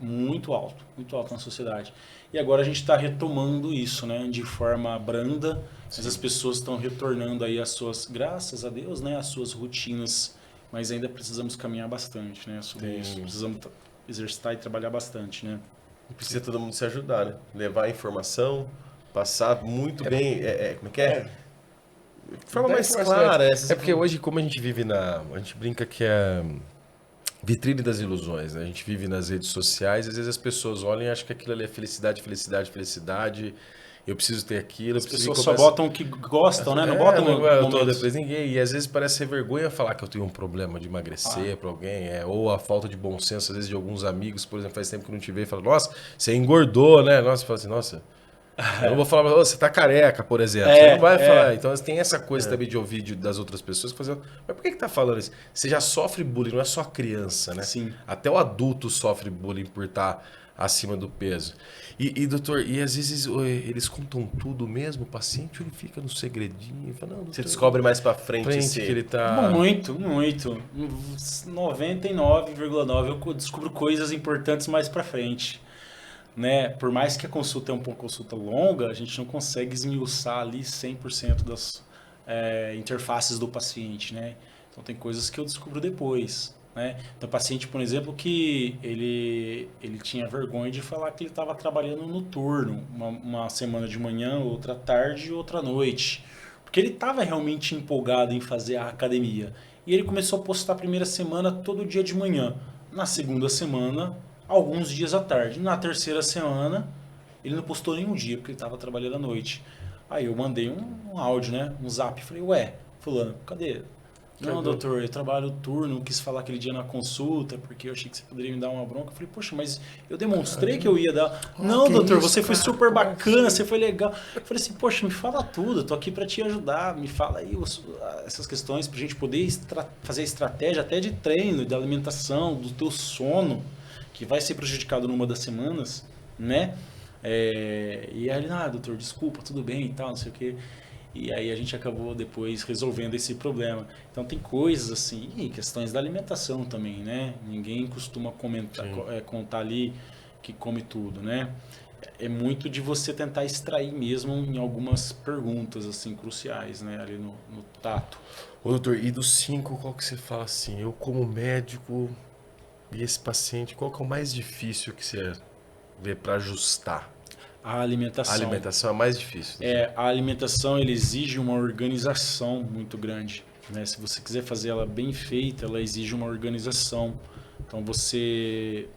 muito alto na sociedade. E agora a gente está retomando isso, né, de forma branda, mas as pessoas estão retornando aí às suas, graças a Deus, né, às suas rotinas, mas ainda precisamos caminhar bastante, né, sobre isso. Precisamos exercitar e trabalhar bastante, né. Precisa todo mundo se ajudar, né? Levar a informação, passar muito bem, como é que é? De forma Da mais informação, clara. É porque hoje, como a gente vive a gente brinca que é vitrine das ilusões, né? A gente vive nas redes sociais, às vezes as pessoas olham e acham que aquilo ali é felicidade, felicidade, felicidade. Eu preciso ter aquilo. As pessoas só botam o que gostam, né? Não botam eu tô depois ninguém. E às vezes parece ser vergonha falar que eu tenho um problema de emagrecer para alguém. Ou a falta de bom senso, às vezes, de alguns amigos, por exemplo, faz tempo que eu não te vejo e fala, nossa, você engordou, né? Nossa, fala assim, nossa. Eu não vou falar, você tá careca, por exemplo. Você não vai falar. Então tem essa coisa também de ouvir das outras pessoas fazendo. Mas por que tá falando isso? Você já sofre bullying, não é só criança, né? Sim. Até o adulto sofre bullying por estar acima do peso. E doutor, e às vezes eles contam tudo mesmo, o paciente, ou ele fica no segredinho, fala, não, doutor, Você descobre mais pra frente que ele tá. Muito. 99,9% eu descubro coisas importantes mais pra frente. Né? Por mais que a consulta é uma consulta longa, a gente não consegue esmiuçar ali 100% das interfaces do paciente, né? Então tem coisas que eu descubro depois, né? Então o paciente, por exemplo, que ele tinha vergonha de falar que ele estava trabalhando no turno, uma semana de manhã, outra tarde e outra noite, porque ele estava realmente empolgado em fazer a academia. E ele começou a postar a primeira semana todo dia de manhã. Na segunda semana, alguns dias à tarde. Na terceira semana, ele não postou nenhum dia, porque ele estava trabalhando à noite. Aí eu mandei um áudio, né? Um zap. Falei, ué, fulano, cadê? Não, doutor, eu trabalho turno, quis falar aquele dia na consulta, porque eu achei que você poderia me dar uma bronca. Eu falei, poxa, mas eu demonstrei que eu ia dar. Não, doutor, você foi super bacana, você foi legal. Eu falei assim, poxa, me fala tudo, eu tô aqui para te ajudar, me fala aí essas questões pra gente poder fazer estratégia até de treino, de alimentação, do teu sono, que vai ser prejudicado numa das semanas, né? E aí ele, doutor, desculpa, tudo bem e tal, não sei o quê. E aí a gente acabou depois resolvendo esse problema. Então tem coisas assim, e questões da alimentação também, né? Ninguém costuma contar ali que come tudo, né? É muito de você tentar extrair mesmo em algumas perguntas assim cruciais, né? Ali no tato. Ô, doutor, e dos 5, qual que você fala assim? Eu como médico e esse paciente, qual que é o mais difícil que você vê para ajustar? A alimentação. A alimentação é mais difícil. A alimentação ele exige uma organização muito grande, né? Se você quiser fazer ela bem feita, ela exige uma organização. Então você,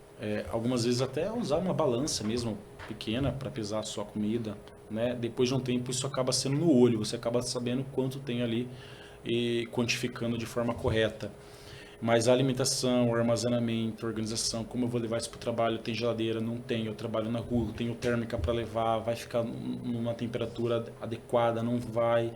algumas vezes até usar uma balança mesmo pequena para pesar a sua comida, né? Depois de um tempo isso acaba sendo no olho, você acaba sabendo quanto tem ali e quantificando de forma correta. Mas a alimentação, o armazenamento, a organização, como eu vou levar isso para o trabalho, tem geladeira, não tem, eu trabalho na rua, tenho térmica para levar, vai ficar numa temperatura adequada, não vai,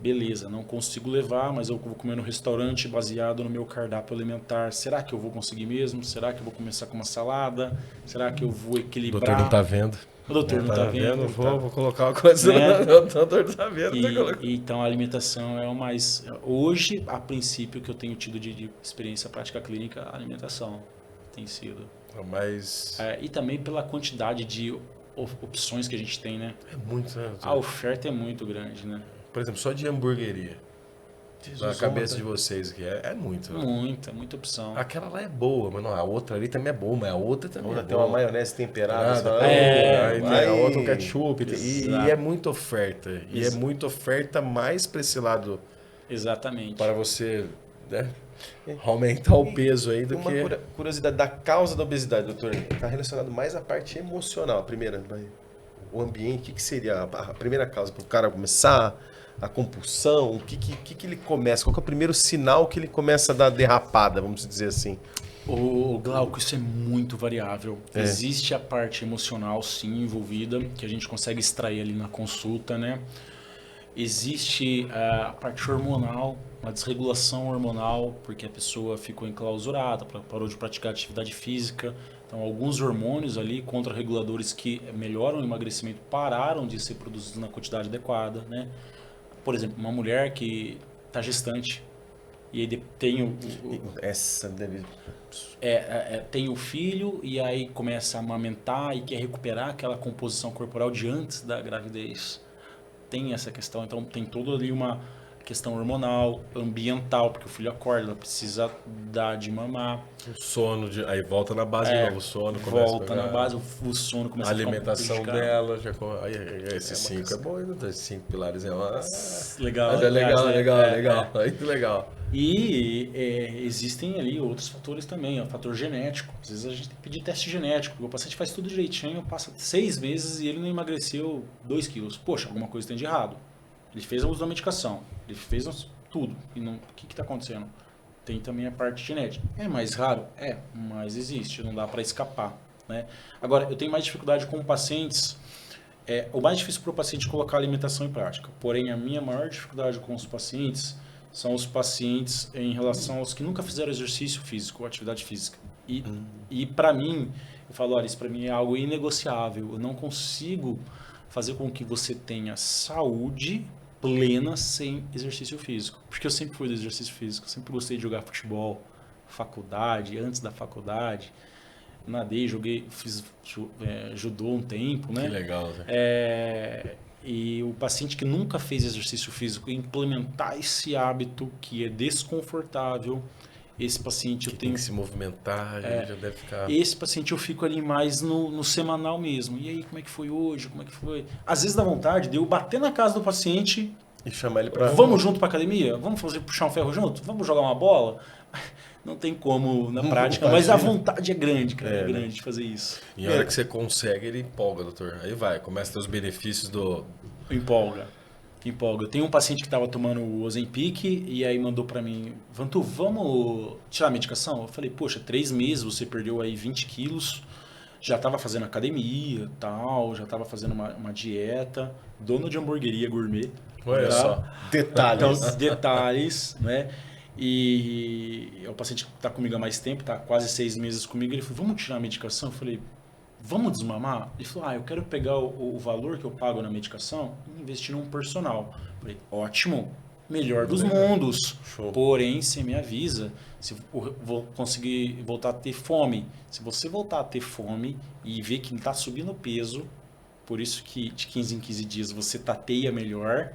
beleza, não consigo levar, mas eu vou comer no restaurante baseado no meu cardápio alimentar, será que eu vou conseguir mesmo? Será que eu vou começar com uma salada? Será que eu vou equilibrar? O doutor não está vendo. O doutor não está vendo. Vou colocar uma coisa. Né? O doutor está vendo. Então a alimentação é o mais. Hoje, a princípio, que eu tenho tido de experiência prática clínica, a alimentação tem sido. Mas... e também pela quantidade de opções que a gente tem, né? É muito, né? A oferta é muito grande, né? Por exemplo, só de hamburgueria. Na cabeça de vocês aqui, é muito. Muita opção. Aquela lá é boa, mas não, a outra ali também é boa, mas a outra também é boa. Tem uma maionese temperada. Aí a outra um ketchup. E é muita oferta. E é muita oferta mais para esse lado. Exatamente. Para você, né, aumentar o peso aí do que... Uma curiosidade da causa da obesidade, doutor, está relacionado mais à parte emocional. A primeira, o ambiente, o que seria a primeira causa para o cara começar... A compulsão, o que ele começa? Qual que é o primeiro sinal que ele começa a dar derrapada, vamos dizer assim? O Glauco, isso é muito variável. Existe a parte emocional, sim, envolvida, que a gente consegue extrair ali na consulta, né? Existe a parte hormonal, uma desregulação hormonal, porque a pessoa ficou enclausurada, parou de praticar atividade física, Então, alguns hormônios ali, contrarreguladores que melhoram o emagrecimento, pararam de ser produzidos na quantidade adequada, né? Por exemplo, uma mulher que está gestante e aí tem Essa deve... tem o filho e aí começa a amamentar e quer recuperar aquela composição corporal de antes da gravidez. Tem essa questão, então tem toda ali uma questão hormonal, ambiental, porque o filho acorda, ela precisa dar de mamar. O sono, aí volta na base de novo, o sono começa Volta na base, o sono começa a a ficar um alimentação pouco dela, já esses 5 é bom, esses 5 pilares é legal, legal, muito legal. E existem ali outros fatores também, o fator genético. Às vezes a gente tem que pedir teste genético, porque o paciente faz tudo direitinho, passa 6 meses e ele não emagreceu 2 quilos. Poxa, alguma coisa tem de errado. Ele fez o uso da medicação, ele fez tudo. E o que está acontecendo? Tem também a parte genética. É mais raro? É, mas existe, não dá para escapar. Né? Agora, eu tenho mais dificuldade com pacientes. O mais difícil para o paciente colocar a alimentação em prática. Porém, a minha maior dificuldade com os pacientes são os pacientes em relação aos que nunca fizeram exercício físico, atividade física. E para mim, eu falo, olha, isso para mim é algo inegociável. Eu não consigo fazer com que você tenha saúde plena sem exercício físico. Porque eu sempre fui do exercício físico, sempre gostei de jogar futebol, faculdade, antes da faculdade. Nadei, fiz judô um tempo, né? Que legal, né? E o paciente que nunca fez exercício físico, implementar esse hábito que é desconfortável, esse paciente eu tenho que se movimentar, já deve ficar... Esse paciente eu fico ali mais no semanal mesmo. E aí, como é que foi hoje? Como é que foi? Às vezes dá vontade de eu bater na casa do paciente e chamar ele para... Vamos junto para academia? Vamos puxar um ferro junto? Vamos jogar uma bola? Não tem como na prática, mas a vontade é grande, cara. É grande de fazer isso. E a hora que você consegue, ele empolga, doutor. Aí vai, começa a ter os benefícios do... Empolga. Eu tenho um paciente que estava tomando o Ozempic e aí mandou para mim, Vantu, vamos tirar a medicação? Eu falei, poxa, 3 meses, você perdeu aí 20 quilos, já estava fazendo academia, tal, já estava fazendo uma dieta, dono de hamburgueria gourmet. Olha só. Detalhes. Então, detalhes, né? E o paciente está comigo há mais tempo, está quase 6 meses comigo, ele falou, vamos tirar a medicação? Eu falei, vamos desmamar? Ele falou, eu quero pegar o valor que eu pago na medicação e investir num personal. Eu falei, ótimo, melhor dos mundos. Show. Porém, você me avisa se eu vou conseguir voltar a ter fome. Se você voltar a ter fome e ver que está subindo peso, por isso que de 15 em 15 dias você tateia melhor,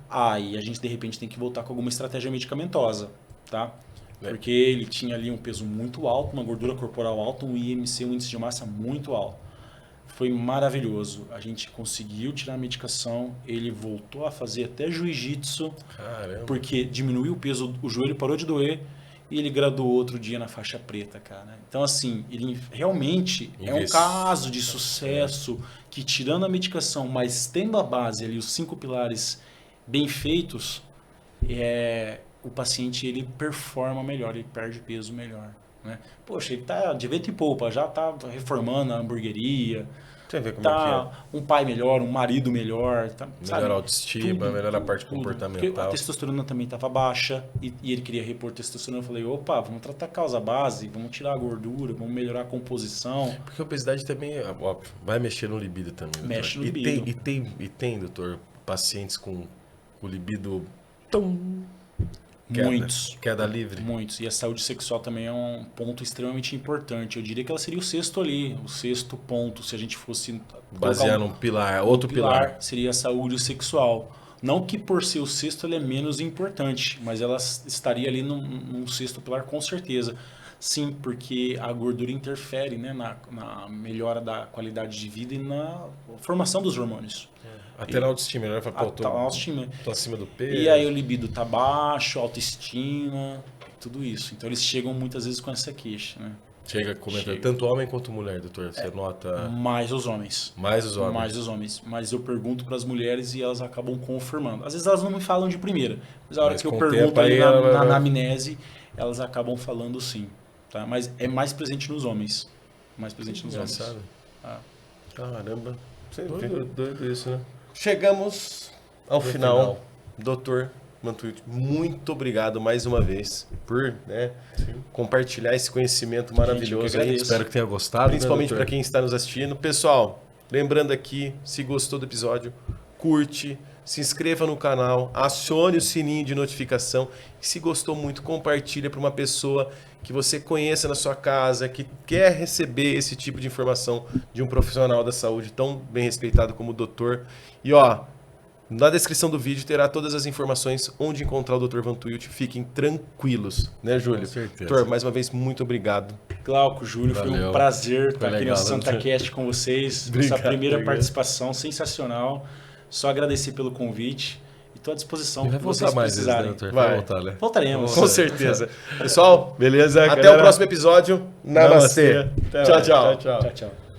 aí a gente de repente tem que voltar com alguma estratégia medicamentosa, tá? Porque ele tinha ali um peso muito alto, uma gordura corporal alta, um IMC, um índice de massa muito alto. Foi maravilhoso. A gente conseguiu tirar a medicação, ele voltou a fazer até jiu-jitsu, porque diminuiu o peso, o joelho parou de doer e ele graduou outro dia na faixa preta, cara. Então, assim, ele realmente é um caso de sucesso que, tirando a medicação, mas tendo a base ali, os 5 pilares bem feitos, o paciente ele performa melhor, ele perde peso melhor. Né? Poxa, ele tá de vento e poupa, já tá reformando a hamburgueria, um pai melhor, um marido melhor. Melhor a autoestima, melhor a parte comportamental. Porque a testosterona também estava baixa e ele queria repor testosterona. Eu falei, opa, vamos tratar a causa base, vamos tirar a gordura, vamos melhorar a composição. Porque a obesidade também, óbvio, vai mexer no libido também. Mexe no libido. E tem, doutor, pacientes com o libido queda livre. Muitos. E a saúde sexual também é um ponto extremamente importante. Eu diria que ela seria o 6º ali, o 6º ponto, se a gente fosse... Basear num pilar, outro pilar. Seria a saúde sexual. Não que por ser o 6º ele é menos importante, mas ela estaria ali num 6º pilar com certeza. Sim, porque a gordura interfere, né, na melhora da qualidade de vida e na formação dos hormônios. Até na autoestima, né? Autoestima. Tô acima do peso. E aí o libido tá baixo, autoestima, tudo isso. Então eles chegam muitas vezes com essa queixa, né? Chega comentando, tanto homem quanto mulher, doutor. Você nota... Mais os homens. Mais os homens. Mais os homens. Mas eu pergunto para as mulheres e elas acabam confirmando. Às vezes elas não me falam de primeira, mas a hora que eu pergunto ali na anamnese, elas acabam falando sim. Tá? Mas é mais presente nos homens. Mais presente nos homens. Caramba. Doido isso, né? Chegamos ao final. Doutor, Vantuil, muito obrigado mais uma vez por, né, compartilhar esse conhecimento maravilhoso. eu que agradeço. Espero que tenha gostado. Principalmente né, para quem está nos assistindo. Pessoal, lembrando aqui, se gostou do episódio, curte, se inscreva no canal, acione o sininho de notificação e se gostou muito, compartilha para uma pessoa que você conheça na sua casa, que quer receber esse tipo de informação de um profissional da saúde tão bem respeitado como o doutor. E ó, na descrição do vídeo terá todas as informações onde encontrar o Dr. Vantuil. Fiquem tranquilos, né, Júlio? Com certeza. Doutor, mais uma vez, muito obrigado. Glauco, Júlio, foi um Valeu. prazer estar aqui legal, no Santa né? Cast com vocês. Obrigado, Essa primeira obrigado. participação sensacional. Só agradecer pelo convite e estou à disposição. Vai que vocês voltar mais vezes, né, precisarem. doutor? Vai. Vai voltar, né? Voltaremos. Com certeza. Pessoal, Beleza, até galera? o próximo episódio. Namastê. Namastê. Até Tchau, mais. tchau. Tchau, tchau.